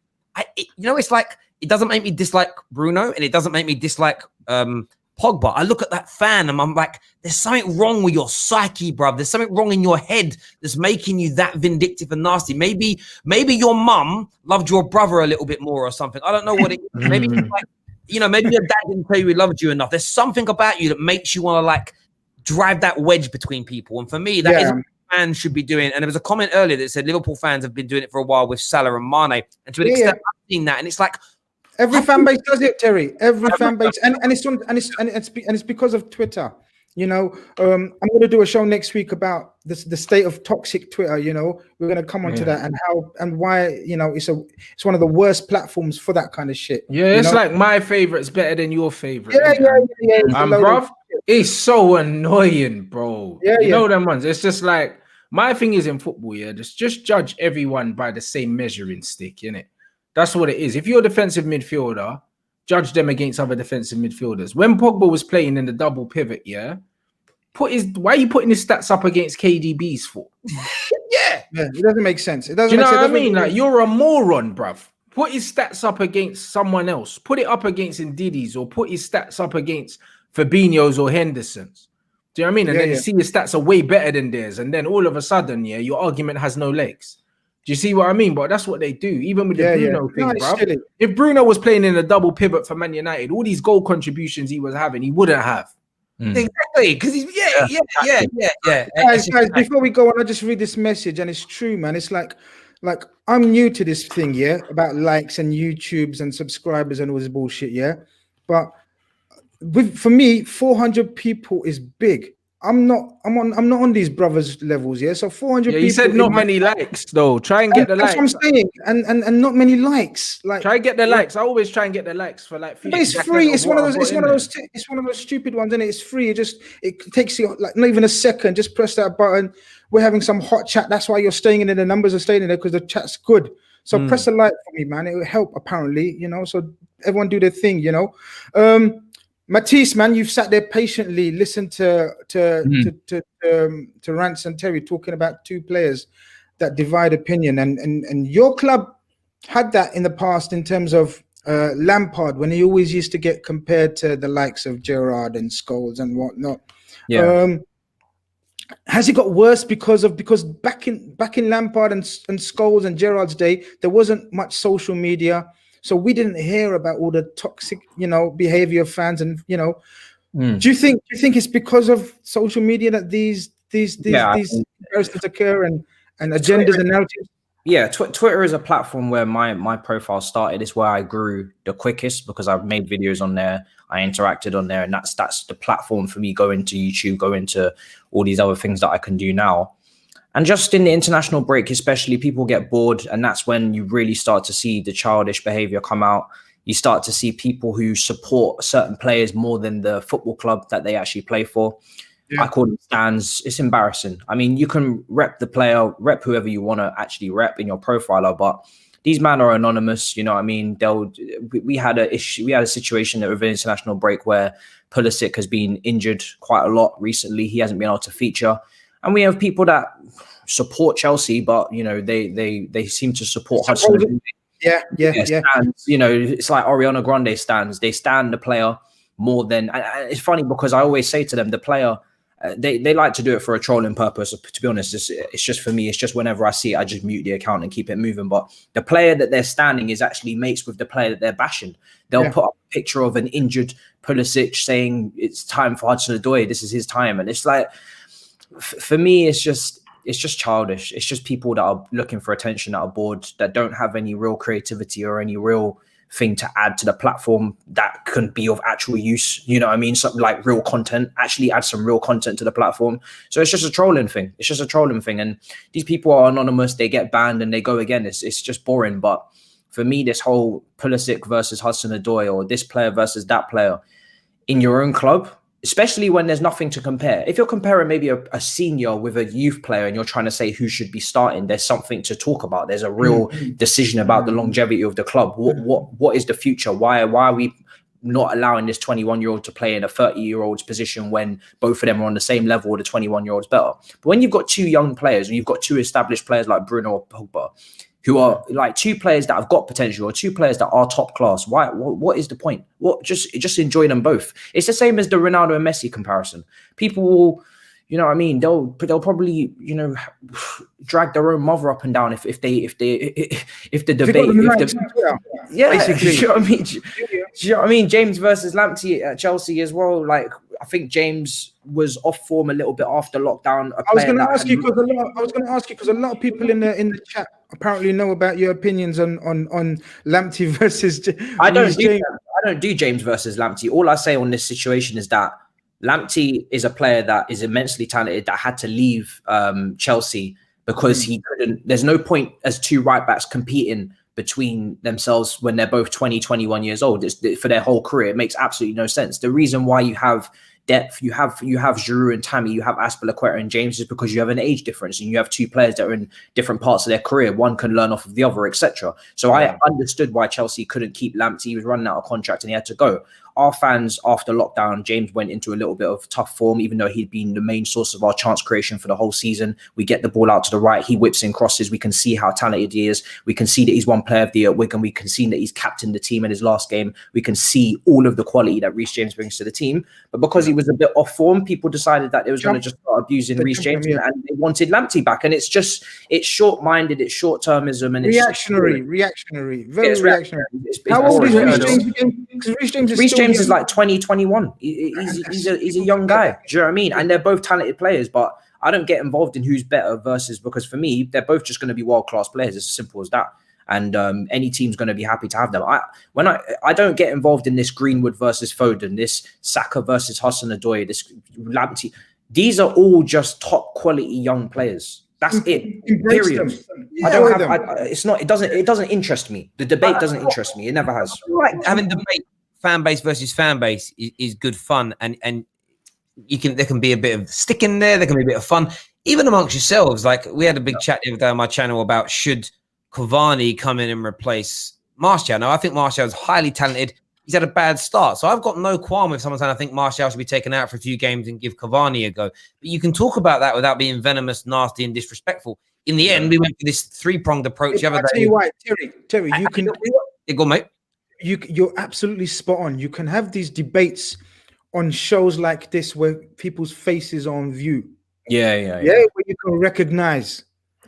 it's like, it doesn't make me dislike Bruno, and it doesn't make me dislike Pogba. I look at that fan and I'm like, there's something wrong with your psyche, bruv. There's something wrong in your head that's making you that vindictive and nasty. Maybe your mum loved your brother a little bit more or something. I don't know what it is. Maybe like, maybe your dad didn't tell you he loved you enough. There's something about you that makes you want to like drive that wedge between people. And for me, that is what fans should be doing. And there was a comment earlier that said Liverpool fans have been doing it for a while with Salah and Mane. And to an extent, I've seen that. And it's like, every fan base does it, Terry. Every fan base, and it's because of Twitter. I'm going to do a show next week about the state of toxic Twitter. We're going to come onto that and how and why. It's one of the worst platforms for that kind of shit. Yeah, it's like my favorite's better than your favorite. Yeah. Bro, it's so annoying, bro. You know them ones. It's just like my thing is in football. Yeah, just judge everyone by the same measuring stick, innit? That's what it is. If you're a defensive midfielder, judge them against other defensive midfielders. When Pogba was playing in the double pivot, why are you putting his stats up against KDB's for? Yeah, it doesn't make sense. It doesn't. Do you know what I mean? Like, you're a moron, bruv. Put his stats up against someone else. Put it up against Ndidi's, or put his stats up against Fabinho's or Henderson's. Do you know what I mean? And then you see his stats are way better than theirs, and then all of a sudden, your argument has no legs. Do you see what I mean? But that's what they do, even with the Bruno thing, bro. If Bruno was playing in a double pivot for Man United, all these goal contributions he was having, he wouldn't have. Exactly, because he's Guys, before we go on, I just read this message, and it's true, man. It's like I'm new to this thing, about likes and YouTubes and subscribers and all this bullshit, But for me, 400 people is big. I'm not on these brothers levels, So 400 people. You said not many likes though. Try and get the likes. That's what I'm saying. And not many likes. Like, try and get the likes. I always try and get the likes for like 50. But it's free. It's one of those stupid ones, and it's free. It takes you like not even a second. Just press that button. We're having some hot chat. That's why you're staying in there. The numbers are staying in there because the chat's good. So press a like for me, man. It will help apparently, So everyone do their thing, Matisse, man, you've sat there patiently, listened to Rants and Terry talking about two players that divide opinion, and your club had that in the past in terms of Lampard, when he always used to get compared to the likes of Gerrard and Scholes and whatnot. Has it got worse because back in Lampard and Scholes and Gerrard's day, there wasn't much social media. So we didn't hear about all the toxic, behavior of fans, and do you think it's because of social media that these comparisons occur and agendas and narratives? Yeah, Twitter is a platform where my profile started. It's where I grew the quickest because I've made videos on there. I interacted on there, and that's the platform for me going to YouTube, going to all these other things that I can do now. And just in the international break, especially, people get bored, and that's when you really start to see the childish behavior come out. You start to see people who support certain players more than the football club that they actually play for. I call them stands. It's embarrassing. I mean, you can rep the player, rep whoever you want to actually rep in your profiler, but these men are anonymous. You know what I mean? We had a situation over the international break where Pulisic has been injured quite a lot recently. He hasn't been able to feature. And we have people that support Chelsea, but they seem to support Hudson. Yeah. Stands, it's like Ariana Grande stands. They stand the player more than. And it's funny because I always say to them, the player, they like to do it for a trolling purpose. To be honest, it's just for me. It's just whenever I see it, I just mute the account and keep it moving. But the player that they're standing is actually mates with the player that they're bashing. They'll put up a picture of an injured Pulisic saying it's time for Hudson-Odoi. This is his time, and it's like. For me, it's just childish. It's just people that are looking for attention, that are bored, that don't have any real creativity or any real thing to add to the platform that can be of actual use. You know what I mean? Something like real content, actually add some real content to the platform. So it's just a trolling thing. It's just a trolling thing. And these people are anonymous, they get banned and they go again. It's just boring. But for me, this whole Pulisic versus Hudson-Odoi or this player versus that player in your own club, especially when there's nothing to compare. If you're comparing maybe a senior with a youth player and you're trying to say who should be starting, there's something to talk about. There's a real decision about the longevity of the club. What is the future? Why are we not allowing this 21-year-old to play in a 30-year-old's position when both of them are on the same level, the 21-year-old's better? But when you've got two young players and you've got two established players like Bruno or Pogba, who are like two players that have got potential or two players that are top class. Why? What is the point? Just enjoy them both. It's the same as the Ronaldo and Messi comparison. People will, you know what I mean? They'll probably, you know, drag their own mother up and down if the debate. Yeah, basically. You know what I mean? Do you know what I mean? James versus Lamptey at Chelsea as well. Like, I think James was off form a little bit after lockdown. I was going to ask you because a lot of people in the chat apparently know about your opinions on Lamptey versus. I don't do James versus Lamptey. All I say on this situation is that Lamptey is a player that is immensely talented that had to leave Chelsea because he couldn't. There's no point as two right backs competing between themselves when they're both 20, 21 years old. For their whole career. It makes absolutely no sense. The reason why you have depth, you have Giroud and Tammy, you have Azpilicueta and James is because you have an age difference and you have two players that are in different parts of their career. One can learn off of the other, etc. So I understood why Chelsea couldn't keep Lamptey. He was running out of contract and he had to go. Our fans, after lockdown, James went into a little bit of tough form, even though he'd been the main source of our chance creation for the whole season. We get the ball out to the right. He whips in crosses. We can see how talented he is. We can see that he's one player of the year at Wigan. We can see that he's captained the team in his last game. We can see all of the quality that Reece James brings to the team. But because he was a bit off form, people decided that it was going to just start abusing Reece James and they wanted Lamptey back. And it's short-minded, it's short-termism. And reactionary, very reactionary. How old is Reece James again? Because Reece James is like 20, 21. He's a young guy. Do you know what I mean? And they're both talented players, but I don't get involved in who's better versus, because for me, they're both just going to be world-class players. It's as simple as that. And any team's going to be happy to have them. I don't get involved in this Greenwood versus Foden, this Saka versus Hudson-Odoi, this Lamptey. These are all just top quality young players. That's it. Period. It doesn't interest me. The debate doesn't interest me. It never has. Right. Having debate fan base versus fan base is good fun, and there can be a bit of sticking there can be a bit of fun even amongst yourselves. Like, we had a big chat the other day on my channel about should Cavani come in and replace Martial. Now, I think Martial is highly talented. He's had a bad start, so I've got no qualm with someone saying I think Martial should be taken out for a few games and give Cavani a go. But you can talk about that without being venomous, nasty, and disrespectful. In the end, we went for this three-pronged approach. I'll tell you what, Terry, you can go, mate. You're absolutely spot on. You can have these debates on shows like this where people's faces are on view. Yeah. Where you can recognize.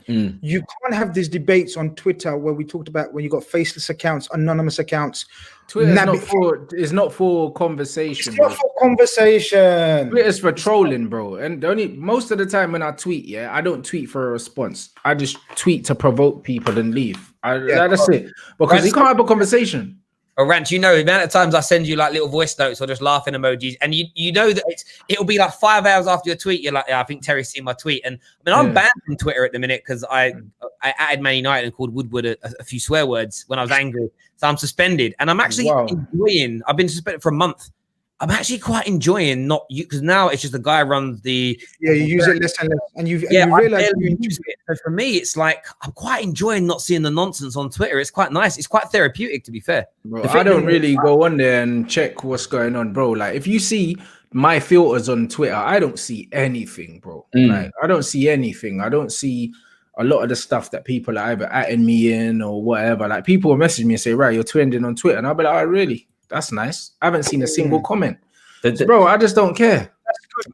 You can't have these debates on Twitter where we talked about when you got faceless accounts, anonymous accounts. Twitter is not for conversation. It's not for conversation. Twitter's for trolling, bro. And most of the time when I tweet, I don't tweet for a response. I just tweet to provoke people and leave. That's it. Because you can't have a conversation. Or Rants, the amount of times I send you like little voice notes or just laughing emojis, and you know that it'll be like 5 hours after your tweet. You're like, I think Terry's seen my tweet. And I mean, I'm banned from Twitter at the minute because I added Man United and called Woodward a few swear words when I was angry. So I'm suspended, and I'm actually enjoying. I've been suspended for a month. I'm actually quite enjoying because now it's just the guy runs the. Yeah, you use it less and less, and you realize you use it. So for me, it's like I'm quite enjoying not seeing the nonsense on Twitter. It's quite nice. It's quite therapeutic, to be fair. Bro, I don't really go on there and check what's going on, bro. Like, if you see my filters on Twitter, I don't see anything, bro. Like, I don't see anything. I don't see a lot of the stuff that people are either atting me in or whatever. Like, people will message me and say, right, you're trending on Twitter, and I'll be like, oh, really? That's nice. I haven't seen a single comment. Bro, I just don't care.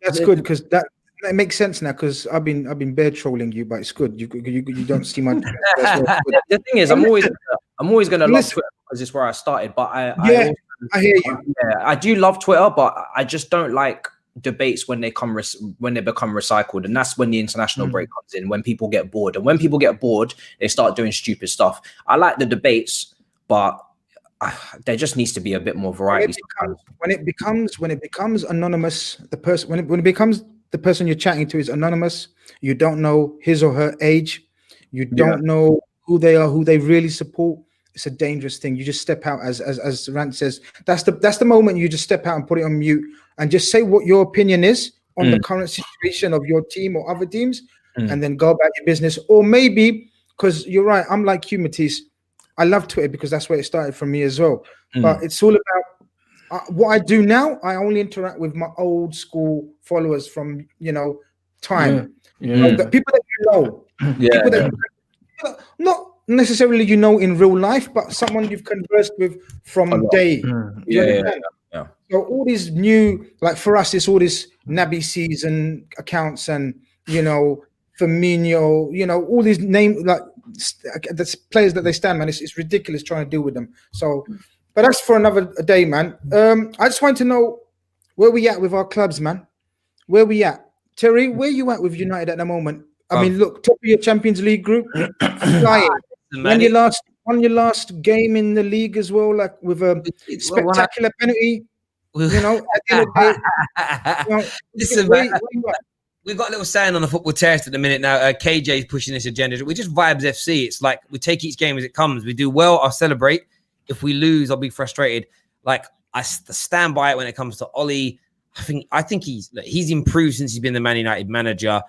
That's good because that makes sense now, because I've been bear trolling you, but it's good. You don't see my. The thing is, I'm always gonna love Twitter because it's where I started. But I hear you. Yeah, I do love Twitter, but I just don't like debates when they become recycled, and that's when the international break comes in. When people get bored, and when people get bored, they start doing stupid stuff. I like the debates, but there just needs to be a bit more variety. When it becomes anonymous, the person when it becomes the person you're chatting to is anonymous, you don't know his or her age, you don't know who they are, who they really support. It's a dangerous thing. You just step out, as Rant says. That's the moment you just step out and put it on mute and just say what your opinion is on the current situation of your team or other teams, and then go about your business. Or maybe, because you're right, I'm like you, Matisse. I love Twitter because that's where it started for me as well. But it's all about what I do now. I only interact with my old school followers from time. The people that you know, people that not necessarily in real life, but someone you've conversed with from day. So all these new, like for us, it's all this Naby season accounts and Firmino, all these names, like the players that they stand, man. It's ridiculous trying to deal with them. So, but that's for another day, man. I just want to know where we at with our clubs, man. Where we at, Terry? Where you at with United at the moment? I mean, look, top of your Champions League group, flying. Won your last game in the league as well, like with a spectacular penalty. At the end of the day, listen, man, we've got a little saying on the football terrace at the minute now. KJ is pushing this agenda. We just vibes FC. It's like we take each game as it comes. We do well, I'll celebrate. If we lose, I'll be frustrated. Like I stand by it when it comes to Ollie. I think he's improved since he's been the Man United manager.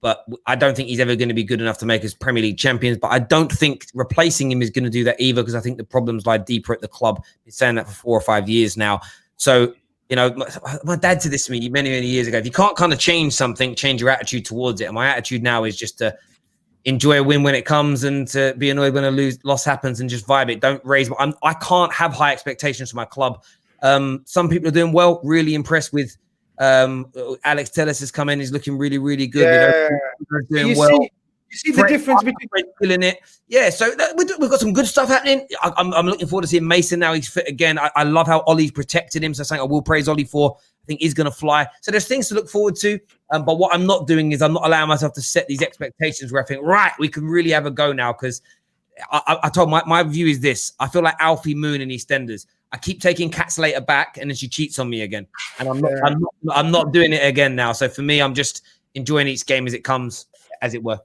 But I don't think he's ever going to be good enough to make us Premier League champions. But I don't think replacing him is going to do that either, because I think the problems lie deeper at the club. Been saying that for 4 or 5 years now. So, my dad said this to me many, many years ago. If you can't kind of change something, change your attitude towards it. And my attitude now is just to enjoy a win when it comes and to be annoyed when a loss happens and just vibe it. Don't raise. I can't have high expectations for my club. Some people are doing well. Really impressed with Alex Telles has come in. He's looking really, really good. We're doing well. You see the difference between killing it. Yeah, so we've got some good stuff happening. I'm looking forward to seeing Mason now. He's fit again. I love how Ollie's protected him. So something I will praise Ollie for. I think he's going to fly. So there's things to look forward to. But what I'm not doing is I'm not allowing myself to set these expectations where I think, right, we can really have a go now. Because I told my view is this. I feel like Alfie Moon in EastEnders. I keep taking Cat Slater back, and then she cheats on me again. And I'm not doing it again now. So for me, I'm just enjoying each game as it comes, as it were.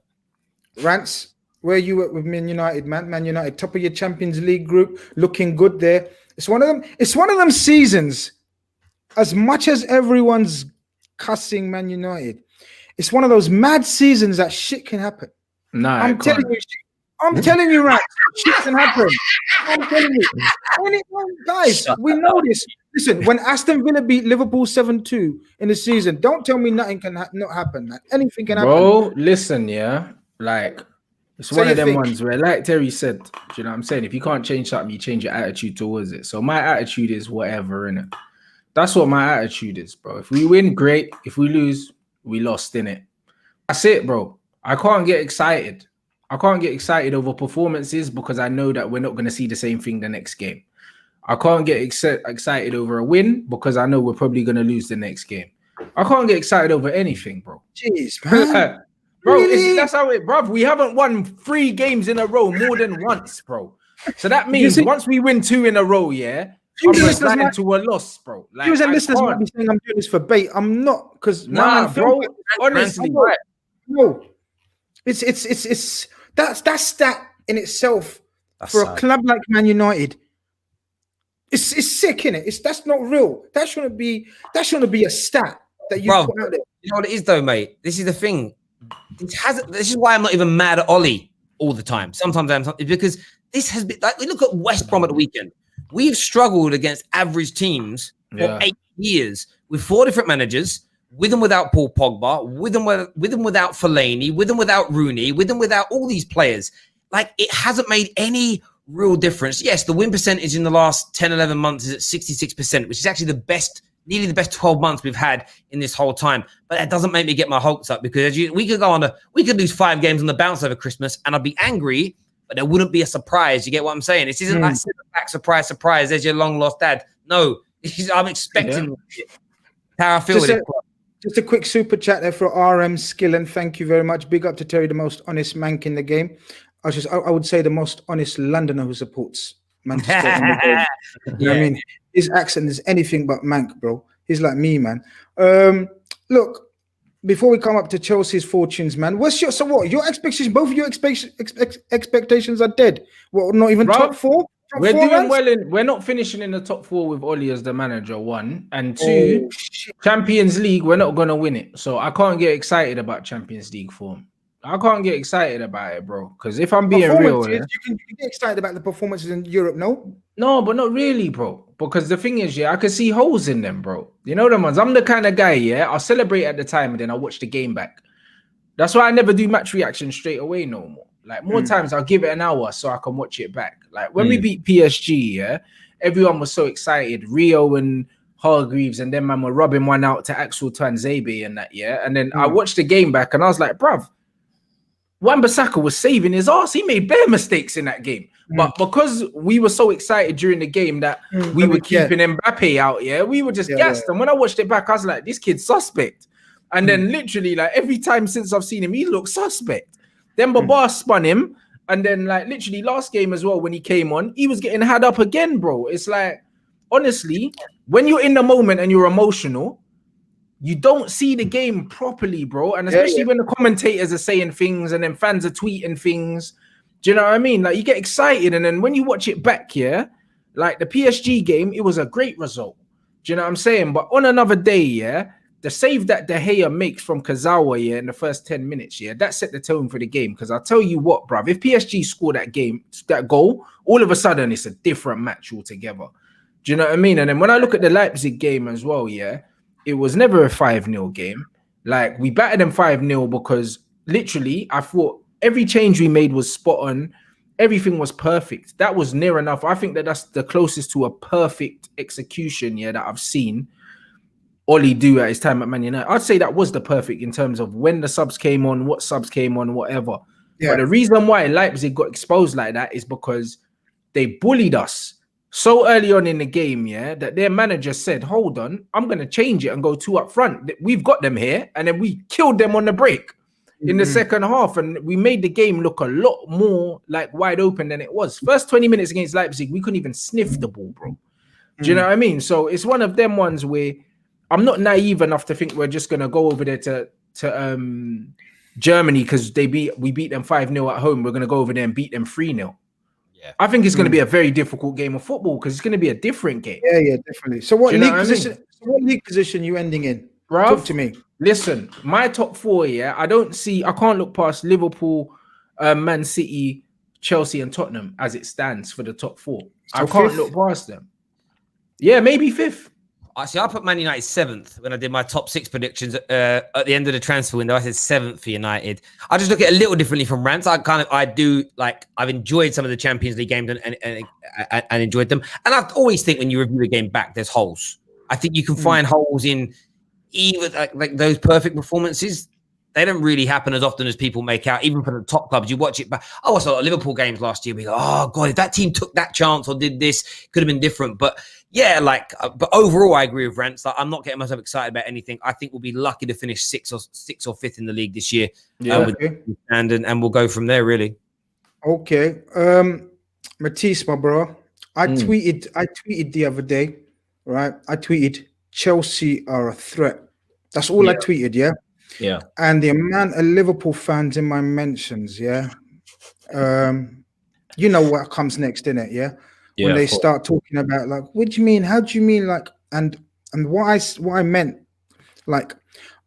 Rants, where you at with Man United, man? Man United, top of your Champions League group, looking good there. It's one of them seasons. As much as everyone's cussing Man United, it's one of those mad seasons that shit can happen. No, I'm telling you, Rants, shit can happen. I'm telling you. Guys, we know this. Listen, when Aston Villa beat Liverpool 7-2 in the season, don't tell me nothing can not happen, man. Anything can happen. Bro, listen, yeah. Like, it's one of them ones where, like Terry said, do you know what I'm saying? If you can't change something, you change your attitude towards it. So my attitude is whatever, innit? That's what my attitude is, bro. If we win, great. If we lose, we lost, innit? That's it, bro. I can't get excited. I can't get excited over performances because I know that we're not going to see the same thing the next game. I can't get excited over a win because I know we're probably going to lose the next game. I can't get excited over anything, bro. Jeez, man. Bro, really? That's how it, bro. We haven't won 3 games in a row more than once, bro. So that means once we win 2 in a row, yeah, I'm resigned to a loss, bro. Like, viewers and listeners might be saying I'm doing this for bait. I'm not, because bro. Honestly, no, it's that stat in itself for a club like Man United. It's sick, innit? That's not real. That shouldn't be a stat that you put out there. You know what it is, though, mate. This is the thing. This is why I'm not even mad at Ollie all the time. Sometimes I'm because this has been like, we look at West Brom at the weekend. We've struggled against average teams for 8 years with 4 different managers, with and without Paul Pogba, with and without Fellaini, with and without Rooney, with and without all these players. Like, it hasn't made any real difference. Yes, the win percentage in the last 10, 11 months is at 66%, which is actually nearly the best 12 months we've had in this whole time. But that doesn't make me get my hopes up, because we could lose 5 games on the bounce over Christmas and I'd be angry, but there wouldn't be a surprise. You get what I'm saying? This isn't like back surprise. There's your long lost dad. No, I'm expecting how I feel with it. Just a quick super chat there for RM Skillen. Thank you very much. Big up to Terry, the most honest mank in the game. I would say the most honest Londoner who supports Manchester in the goal. You know what I mean? His accent is anything but Manc, bro. He's like me, man. Look, before we come up to Chelsea's fortunes, man, what's your your expectations? Both of your expectations are dead. Well, not even top four. We're doing well we're not finishing in the top 4 with Oli as the manager, 1 and 2. Champions League, we're not gonna win it, so I can't get excited about Champions League form. I can't get excited about it, bro. Because if I'm being real, you can get excited about the performances in Europe, no, but not really, bro. Because the thing is, I can see holes in them, bro. You know them ones. I'm the kind of guy, I'll celebrate at the time and then I'll watch the game back. That's why I never do match reaction straight away no more. Like more times I'll give it an hour so I can watch it back. Like when we beat PSG, everyone was so excited. Rio and Hargreaves and then man were rubbing one out to Axel Tuanzebe and that, And then I watched the game back and I was like, bruv, Wan-Bissaka was saving his ass. He made bare mistakes in that game. But because we were so excited during the game that we were keeping Mbappe out, we were just gassed. And when I watched it back, I was like, this kid's suspect. And then literally, like, every time since I've seen him, he looks suspect. Then Babar spun him. And then, like, literally last game as well, when he came on, he was getting had up again, bro. It's like, honestly, when you're in the moment and you're emotional, you don't see the game properly, bro. And especially when the commentators are saying things and then fans are tweeting things. Do you know what I mean? Like, you get excited. And then when you watch it back, like the PSG game, it was a great result. Do you know what I'm saying? But on another day, the save that De Gea makes from Kazawa, in the first 10 minutes, that set the tone for the game. Because I'll tell you what, bruv, if PSG score that goal, all of a sudden it's a different match altogether. Do you know what I mean? And then when I look at the Leipzig game as well, it was never a 5-0 game. Like, we battered them 5-0 because literally I thought every change we made was spot on. Everything was perfect. That was near enough. I think that's the closest to a perfect execution, that I've seen Oli do at his time at Man United. I'd say that was the perfect in terms of when the subs came on, what subs came on, whatever. But the reason why Leipzig got exposed like that is because they bullied us so early on in the game, that their manager said, hold on, I'm going to change it and go 2 up front. We've got them here. And then we killed them on the break in the second half. And we made the game look a lot more like wide open than it was. First 20 minutes against Leipzig, we couldn't even sniff the ball, bro. Do you know what I mean? So it's one of them ones where I'm not naive enough to think we're just going to go over there to Germany because we beat them 5-0 at home. We're going to go over there and beat them 3-0. I think it's going to be a very difficult game of football because it's going to be a different game. Yeah, definitely. So what league position? So what league position you ending in? Bruv, talk to me. Listen, my top 4, I can't look past Liverpool, Man City, Chelsea, and Tottenham as it stands for the top 4. So I can't look past them. Yeah, maybe 5th. Actually, I put Man United 7th when I did my top 6 predictions at the end of the transfer window. I said 7th for United. I just look at it a little differently from Rants. I've enjoyed some of the Champions League games and enjoyed them. And I always think when you review a game back, there's holes. I think you can find holes in even like those perfect performances. They don't really happen as often as people make out. Even for the top clubs, you watch it back. I watched a lot of Liverpool games last year. We go, oh God, if that team took that chance or did this, could have been different. But but overall, I agree with Rants. Like, I'm not getting myself excited about anything. I think we'll be lucky to finish 6th or 5th in the league this year. And we'll go from there, really. Okay. Matisse, my bro. I tweeted the other day, right? I tweeted Chelsea are a threat. That's all I tweeted, Yeah. And the amount of Liverpool fans in my mentions, you know what comes next, innit? When they start talking about, like, what do you mean? How do you mean? Like, and what I meant, like,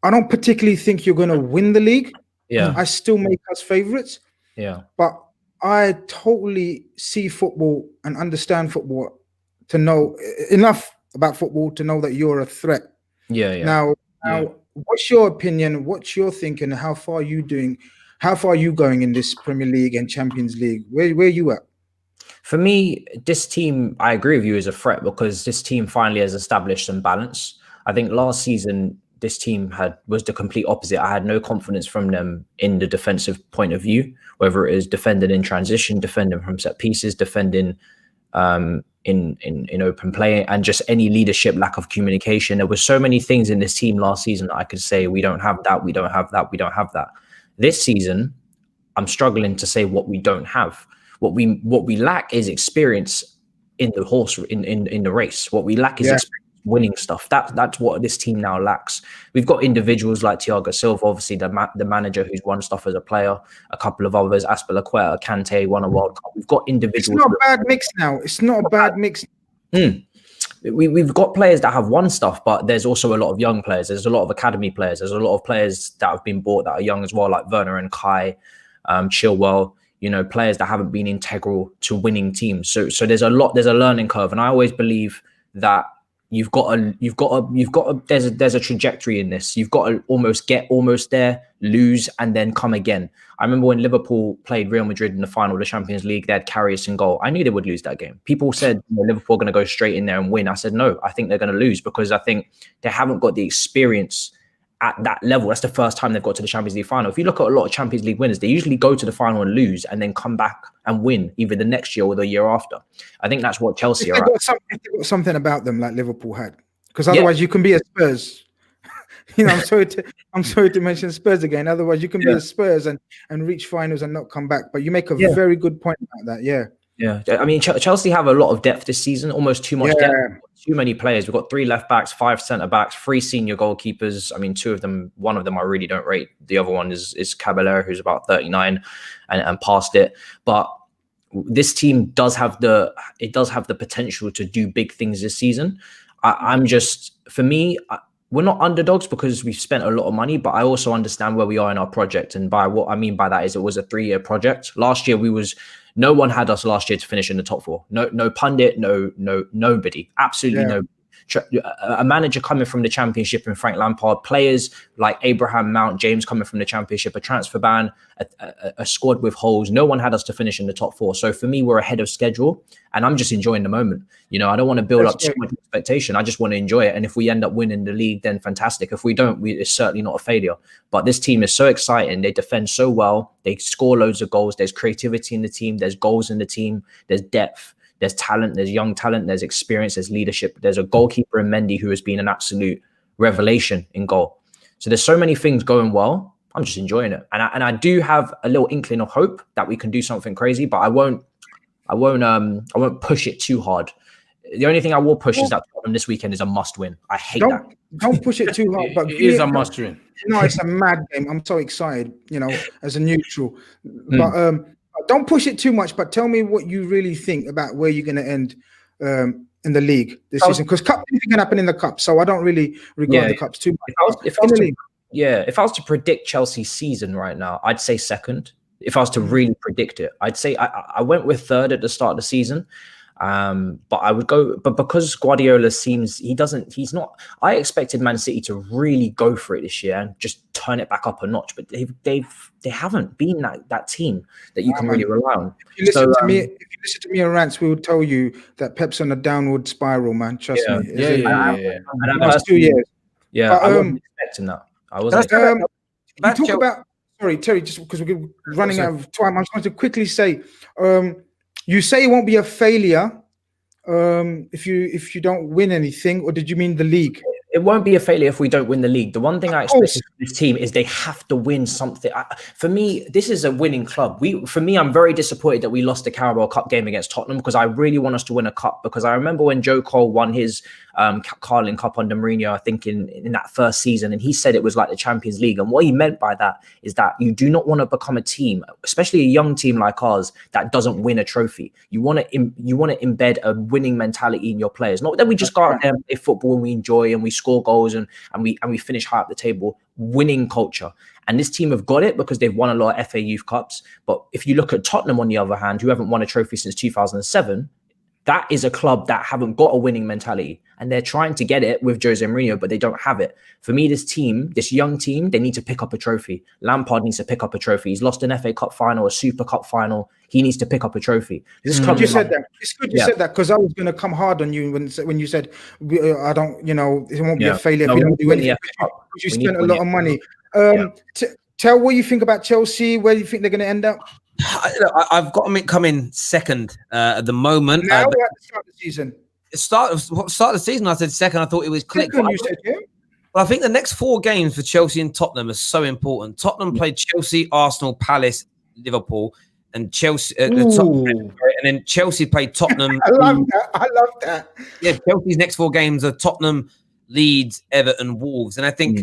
I don't particularly think you're going to win the league. Yeah. I still make us favorites. Yeah. But I totally see football and understand football to know enough about football to know that you're a threat. Yeah. Now, what's your opinion? What's your thinking? How far are you doing? How far are you going in this Premier League and Champions League? Where are you at? For me, this team, I agree with you, is a threat because this team finally has established some balance. I think last season, this team was the complete opposite. I had no confidence from them in the defensive point of view, whether it is defending in transition, defending from set pieces, defending in open play, and just any leadership, lack of communication. There were so many things in this team last season that I could say, we don't have that, we don't have that, we don't have that. This season, I'm struggling to say what we don't have. What we lack is experience in the horse in the race. What we lack is experience winning stuff. That's what this team now lacks. We've got individuals like THIAGO Silva, obviously the manager who's won stuff as a player, a couple of others, Aspilicueta, Kante won a World Cup. We've got individuals. It's not a bad mix now. It's not a bad mix. We've got players that have won stuff, but there's also a lot of young players. There's a lot of academy players. There's a lot of players that have been bought that are young as well, like Werner and Kai, Chilwell. Players that haven't been integral to winning teams. So there's a learning curve, and I always believe that there's a trajectory in this. You've got to get almost there, lose, and then come again. I remember when Liverpool played Real Madrid in the final of the Champions League, they had Karius in goal. I knew they would lose that game. People said Liverpool are going to go straight in there and win. I said, no, I think they're going to lose because I think they haven't got the experience at that level. That's the first time they've got to the Champions League final. If you look at a lot of Champions League winners, they usually go to the final and lose and then come back and win either the next year or the year after. I think that's what Chelsea are. If they've got something about them like Liverpool had, because otherwise you can be a Spurs. I'm sorry to mention Spurs again. Otherwise you can be a Spurs and reach finals and not come back. But you make a very good point about that. Yeah. I mean, Chelsea have a lot of depth this season, almost too much depth. Too many players. We've got 3 left backs, 5 centre backs, 3 senior goalkeepers. I mean, one of them I really don't rate. The other one is Caballero, who's about 39 and past it. But this team does have the potential to do big things this season. We're not underdogs because we've spent a lot of money, but I also understand where we are in our project. And by what I mean by that is it was a 3-year project. Last year no one had us last year to finish in the top 4. No pundit, nobody, absolutely nobody. A manager coming from the Championship and Frank Lampard, players like Abraham, Mount, James coming from the Championship, a transfer ban, a squad with holes. No one had us to finish in the top 4. So for me, we're ahead of schedule and I'm just enjoying the moment. I don't want to build up too much expectation. I just want to enjoy it. And if we end up winning the league, then fantastic. If we don't, it's certainly not a failure. But this team is so exciting. They defend so well. They score loads of goals. There's creativity in the team. There's goals in the team. There's depth. There's talent, there's young talent, there's experience, there's leadership. There's a goalkeeper in Mendy who has been an absolute revelation in goal. So there's so many things going well. I'm just enjoying it. And I do have a little inkling of hope that we can do something crazy, but I won't push it too hard. The only thing I will push is that Tottenham this weekend is a must win. I hate that. Don't push it too hard. But it is a must win. No, it's a mad game. I'm so excited, as a neutral. But don't push it too much, but tell me what you really think about where you're going to end in the league this season. Because anything can happen in the cup, so I don't really regard the cups too much. If I was to predict Chelsea's season right now, I'd say second. If I was to really predict it, I'd say I went with third at the start of the season. But I would go, but because Guardiola he's not. I expected Man City to really go for it this year and just turn it back up a notch, but they haven't been that team that you can really rely on. If you listen to me on Rants, we will tell you that Pep's on a downward spiral, man. Trust me. Yeah. Last 2 years. Yeah, I wasn't expecting that. I wasn't. You talk about. Sorry, Terry, just because we're running out of time, I just want to quickly say. You say it won't be a failure if you don't win anything, or did you mean the league? It won't be a failure if we don't win the league. The one thing I expect from this team is they have to win something. For me, this is a winning club. I'm very disappointed that we lost the Carabao Cup game against Tottenham because I really want us to win a cup. Because I remember when Joe Cole won his Carling Cup under Mourinho, I think in that first season, and he said it was like the Champions League. And what he meant by that is that you do not want to become a team, especially a young team like ours, that doesn't win a trophy. You want to embed a winning mentality in your players. Not that we just go out there and play football and we enjoy and we score goals and we finish high up the table. Winning culture. And this team have got it because they've won a lot of FA Youth Cups. But if you look at Tottenham on the other hand, who haven't won a trophy since 2007, that is a club that haven't got a winning mentality. And they're trying to get it with Jose Mourinho, but they don't have it. For me, this young team, they need to pick up a trophy. Lampard needs to pick up a trophy. He's lost an FA Cup final, a Super Cup final. He needs to pick up a trophy. This club. You said that. It's good you said that because I was going to come hard on you when you said I don't. It won't be a failure if we don't do anything. Because you spent a lot of money. Tell what you think about Chelsea. Where do you think they're going to end up? I've got them coming second at the moment. Now at the start of the season. Start of the season, I said second. I thought it was clicked. You said, yeah. Well, I think the next 4 games for Chelsea and Tottenham are so important. Tottenham played Chelsea, Arsenal, Palace, Liverpool, and Chelsea. And then Chelsea played Tottenham. I love that. Yeah, Chelsea's next 4 games are Tottenham, Leeds, Everton, Wolves. And I think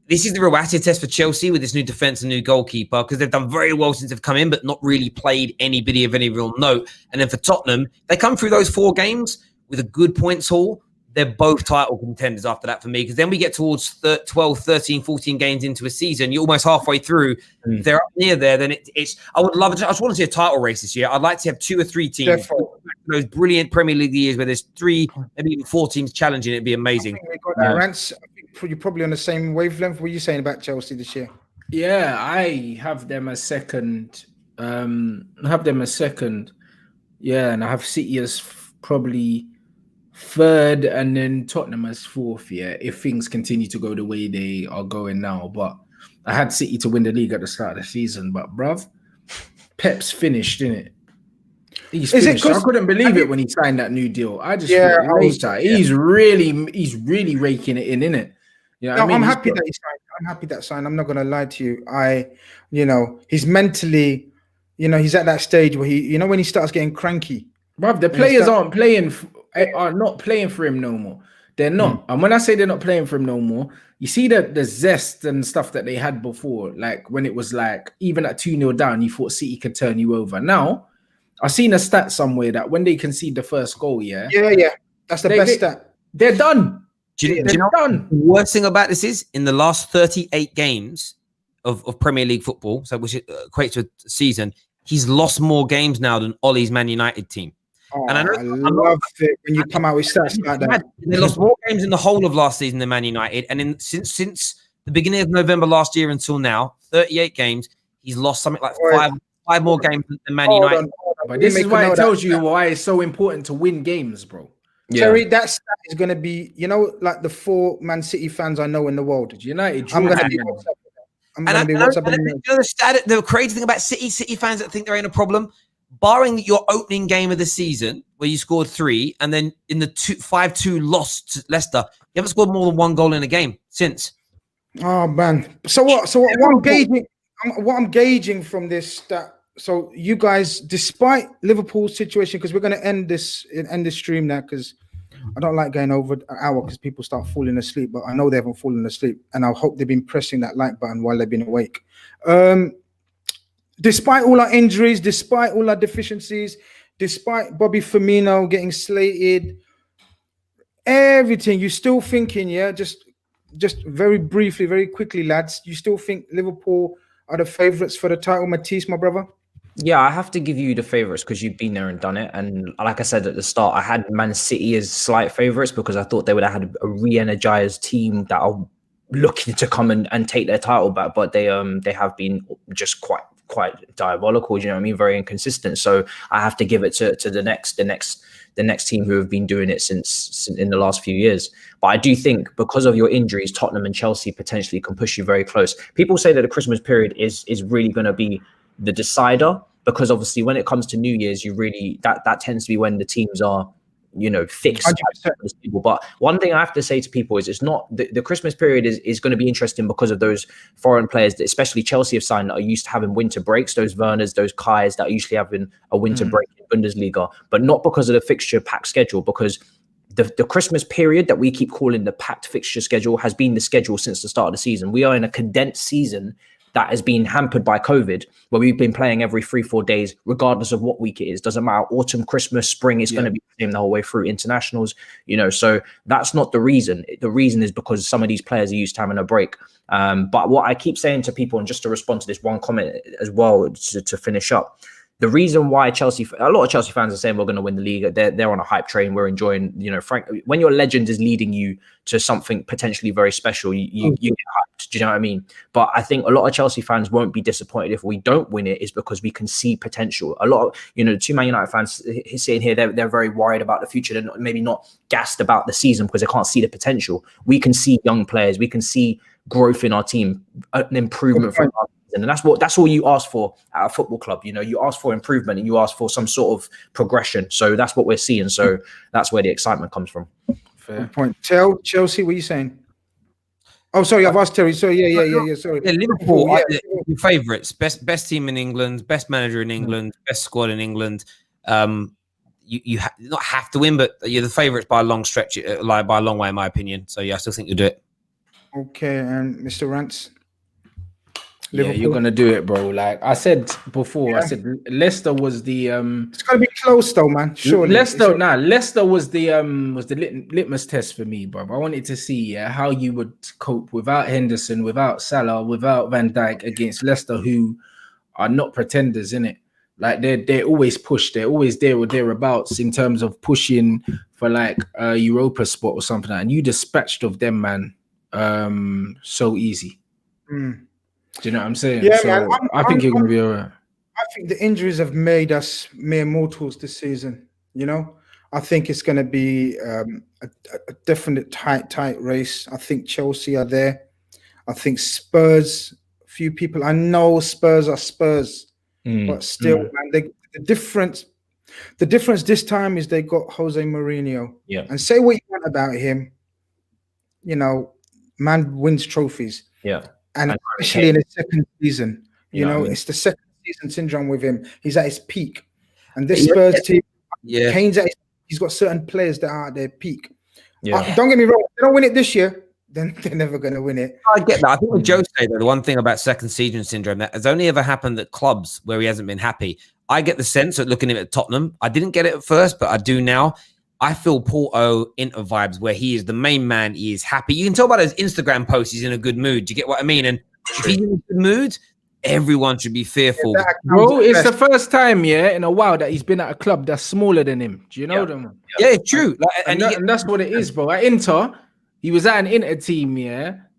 this is the real acid test for Chelsea with this new defence and new goalkeeper, because they've done very well since they've come in, but not really played anybody of any real note. And then for Tottenham, they come through those 4 games with a good points haul. They're both title contenders after that for me, because then we get towards 12, 13, 14 games into a season. You're almost halfway through. If they're up near there, then it's. I would love it. I just want to see a title race this year. I'd like to have 2 or 3 teams. Those brilliant Premier League years where there's 3, maybe even 4 teams challenging. It'd be amazing. I think we got that. Rants, I think you're probably on the same wavelength. What are you saying about Chelsea this year? Yeah, I have them as second. Yeah, and I have City as probably third, and then Tottenham as 4th. Yeah, if things continue to go the way they are going now. But I had City to win the league at the start of the season. But bruv, Pep's finished, innit? He's finished. I couldn't believe it when he signed that new deal. I just thought he's really raking it in, innit? You know what I mean? I'm happy that he signed. I'm happy that signed. I'm not gonna lie to you. He's mentally, he's at that stage where when he starts getting cranky. Bruv, the players are not playing for him no more. They're not. And when I say they're not playing for him no more, you see the zest and stuff that they had before, like when it was like even at 2-0 down, you thought City could turn you over. Now, I've seen a stat somewhere that when they concede the first goal, that's the best stat. They're done. Do you know the worst thing about this is in the last 38 games of Premier League football, so which equates to a season, he's lost more games now than Ollie's Man United team. Oh, and I love it when you come out with stats like that. They lost more games in the whole of last season than Man United, and since the beginning of November last year until now, 38 games, he's lost something like five more games than Man United. But this is why it tells you why it's so important to win games, bro. Yeah. Terry, that stat is going to be, like the 4 Man City fans I know in the world. United. I'm going to be WhatsApp. The crazy thing about City fans that think there ain't a problem, barring your opening game of the season where you scored 3, and then in the 5-2 loss to Leicester, you haven't scored more than 1 goal in a game since. Oh man! So what I'm gauging from this stat. So you guys, despite Liverpool's situation, because we're going to end this stream now, because I don't like going over an hour because people start falling asleep, but I know they haven't fallen asleep, and I hope they've been pressing that like button while they've been awake. Despite all our injuries, despite all our deficiencies, despite Bobby Firmino getting slated, everything, you're still thinking, just very briefly, very quickly, lads, you still think Liverpool are the favourites for the title, Matisse, my brother? Yeah, I have to give you the favourites because you've been there and done it. And like I said at the start, I had Man City as slight favourites because I thought they would have had a re-energized team that are looking to come and take their title back. But they have been just quite diabolical. Do you know what I mean? Very inconsistent. So I have to give it to the next team who have been doing it since in the last few years. But I do think because of your injuries, Tottenham and Chelsea potentially can push you very close. People say that the Christmas period is really going to be the decider, because obviously when it comes to New Year's, you really that tends to be when the teams are fixed. But one thing I have to say to people is it's not the Christmas period is going to be interesting because of those foreign players that especially Chelsea have signed that are used to having winter breaks, those Werners, those Kais that are usually having a winter break in Bundesliga, but not because of the fixture packed schedule, because the Christmas period that we keep calling the packed fixture schedule has been the schedule since the start of the season. We are in a condensed season that has been hampered by COVID, where we've been playing every 3-4 days, regardless of what week it is. Doesn't matter. Autumn, Christmas, spring, it's going to be the same the whole way through. Internationals, so that's not the reason. The reason is because some of these players are used to having a break. But what I keep saying to people, and just to respond to this one comment as well, to finish up, the reason why a lot of Chelsea fans are saying we're going to win the league, they're on a hype train. We're enjoying, Frank, when your legend is leading you to something potentially very special, you get hyped. Do you know what I mean? But I think a lot of Chelsea fans won't be disappointed if we don't win it, is because we can see potential. A lot of, 2 Man United fans sitting here, they're very worried about the future. They're maybe not gassed about the season because they can't see the potential. We can see young players. We can see growth in our team, an improvement from our. And that's all you ask for at a football club. You ask for improvement and you ask for some sort of progression. So that's what we're seeing. So that's where the excitement comes from. Fair point. Tell Chelsea, what are you saying? Oh, sorry, I've asked Terry. Sorry, yeah. Sorry. Yeah, Liverpool, your favourites, best team in England, best manager in England, best squad in England. You not have to win, but you're the favourites by a long stretch, like by a long way, in my opinion. So yeah, I still think you'll do it. Okay, and Mr. Rants. Yeah, you're gonna do it, bro. Like I said before, I said Leicester was the It's gonna be close though, man. Surely. Leicester was the litmus test for me, bro. I wanted to see how you would cope without Henderson, without Salah, without Van Dijk against Leicester, who are not pretenders, innit? Like they're always pushed, they're always there or thereabouts in terms of pushing for like a Europa spot or something. And you dispatched of them, man, so easy. Do you know what I'm saying? Yeah, so man. I think you're gonna be all right. I think the injuries have made us mere mortals this season. You know, I think it's going to be a definite tight race. I think Chelsea are there. I think Spurs. Few people. I know Spurs are Spurs, but still, man, the difference this time is they got Jose Mourinho. Yeah. And say what you want about him, you know, man wins trophies. Yeah. And especially in his second season, you know, it's the second season syndrome with him. He's at his peak. And this Spurs team, Kane's he's got certain players that are at their peak. Yeah. Don't get me wrong, if they don't win it this year, then they're never going to win it. I get that. I think with Jose, though, the one thing about second season syndrome that has only ever happened at clubs where he hasn't been happy. I get the sense that looking at him at Tottenham, I didn't get it at first, but I do now. I feel Porto Inter vibes where he is the main man. He is happy. You can tell by his Instagram posts he's in a good mood. Do you get what I mean? And if he's in a good mood, everyone should be fearful. Yeah, bro, it's the first time, in a while that he's been at a club that's smaller than him. Do you know them? Yeah, it's true. Like, and that's what it is, bro. At Inter, he was at an Inter team,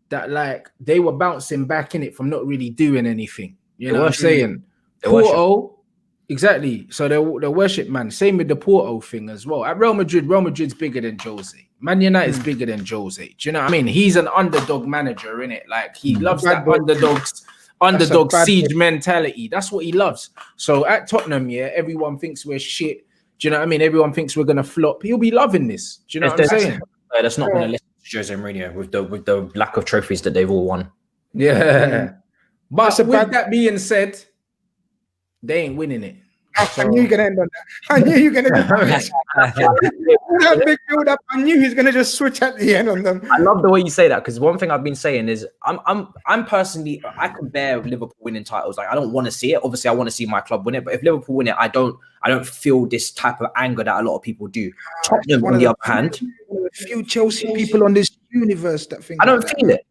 that like they were bouncing back in it from not really doing anything. You know what I'm saying? Porto. Exactly. So they're worship, man. Same with the Porto thing as well. At Real Madrid's bigger than Jose. Man United's bigger than Jose. Do you know what I mean? He's an underdog manager, innit? Like he loves that underdog siege mentality. That's what he loves. So at Tottenham, everyone thinks we're shit. Do you know what I mean? Everyone thinks we're gonna flop. He'll be loving this. Do you know what I'm saying? That's not gonna listen to Jose Mourinho with the lack of trophies that they've all won. Yeah. But with that being said, they ain't winning it. I knew you were going to end on that. I knew you were going to that big build up. I knew he's going to just switch at the end on them. I love the way you say that because one thing I've been saying is I'm personally I can bear Liverpool winning titles. Like I don't want to see it. Obviously, I want to see my club win it. But if Liverpool win it, I don't feel this type of anger that a lot of people do. Tottenham, on the other hand, a few Chelsea people on this universe that think I don't feel it.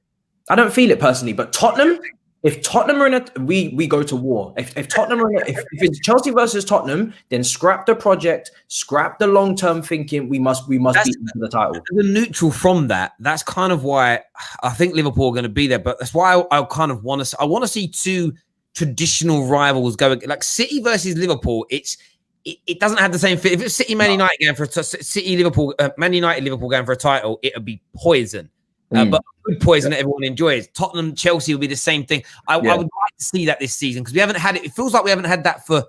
I don't feel it personally. But Tottenham. If Tottenham are in it, we go to war. If Tottenham are in it, if it's Chelsea versus Tottenham, then scrap the project, scrap the long-term thinking. We must beat them for the title. The neutral from that. That's kind of why I think Liverpool are going to be there. But that's why I kind of want to. I want to see two traditional rivals going like City versus Liverpool. It doesn't have the same fit. If it's City Man United going for a City Liverpool, Man United Liverpool going for a title, it would be poison. But good poison that everyone enjoys. Tottenham, Chelsea will be the same thing. I would like to see that this season because we haven't had it. It feels like we haven't had that for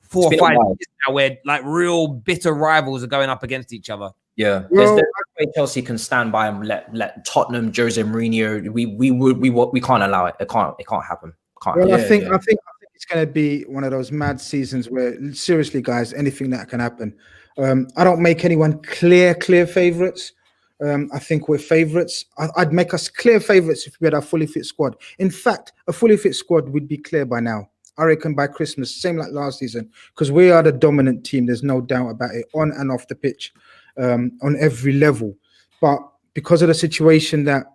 4 or 5 years now, where like real bitter rivals are going up against each other. Yeah, there's no way Chelsea can stand by and let Tottenham, Jose Mourinho. We can't allow it. It can't happen. I think it's going to be one of those mad seasons where seriously, guys, anything that can happen. I don't make anyone clear favorites. I think we're favourites. I'd make us clear favourites if we had a fully fit squad. In fact, a fully fit squad would be clear by now. I reckon by Christmas, same like last season, because we are the dominant team. There's no doubt about it, on and off the pitch, on every level. But because of the situation that,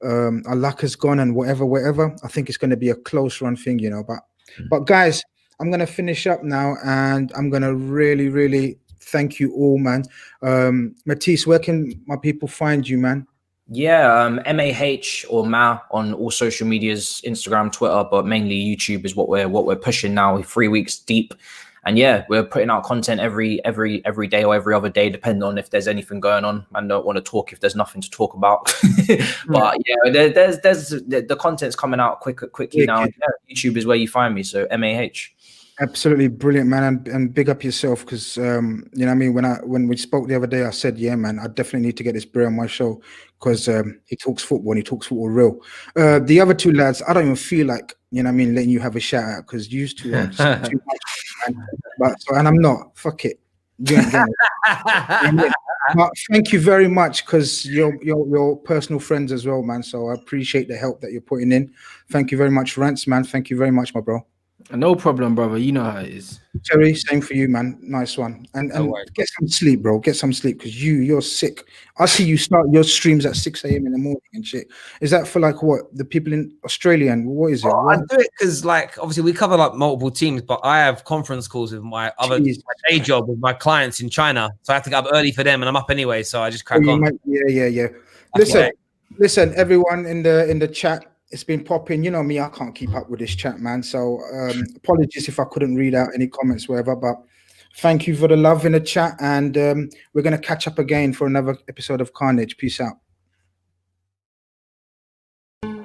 our luck has gone and whatever, I think it's going to be a close run thing, But guys, I'm going to finish up now and I'm going to really, really thank you all, man. Matisse, where can my people find you, man? Yeah, MAH or Ma on all social medias, Instagram, Twitter, but mainly YouTube is what we're pushing now. 3 weeks deep, and we're putting out content every day or every other day, depending on if there's anything going on. I don't want to talk if there's nothing to talk about, but there's the content's coming out quickly now. YouTube is where you find me, so MAH. Absolutely brilliant, man, and big up yourself because you know what I mean. When we spoke the other day, I said, yeah, man, I definitely need to get this bro on my show because he talks football and he talks football real. The other two lads, I don't even feel like you know what I mean, letting you have a shout out because you used to just too much, man. But so, and I'm not. Fuck it. You ain't getting it. But thank you very much because you're personal friends as well, man. So I appreciate the help that you're putting in. Thank you very much, Rants, man. Thank you very much, my bro. No problem, brother. You know how it is. Terry, same for you, man. Nice one. And get some sleep, bro. Get some sleep because you're sick. I see you start your streams at 6 a.m. in the morning and shit. Is that for like what? The people in Australia and what is it? I do it because like obviously we cover like multiple teams, but I have conference calls with my day job with my clients in China. So I have to get up early for them and I'm up anyway. So I just crack on. Yeah. Listen, everyone in the chat. It's been popping. You know me, I can't keep up with this chat, man. So apologies if I couldn't read out any comments, whatever. But thank you for the love in the chat. And we're going to catch up again for another episode of Khanage. Peace out.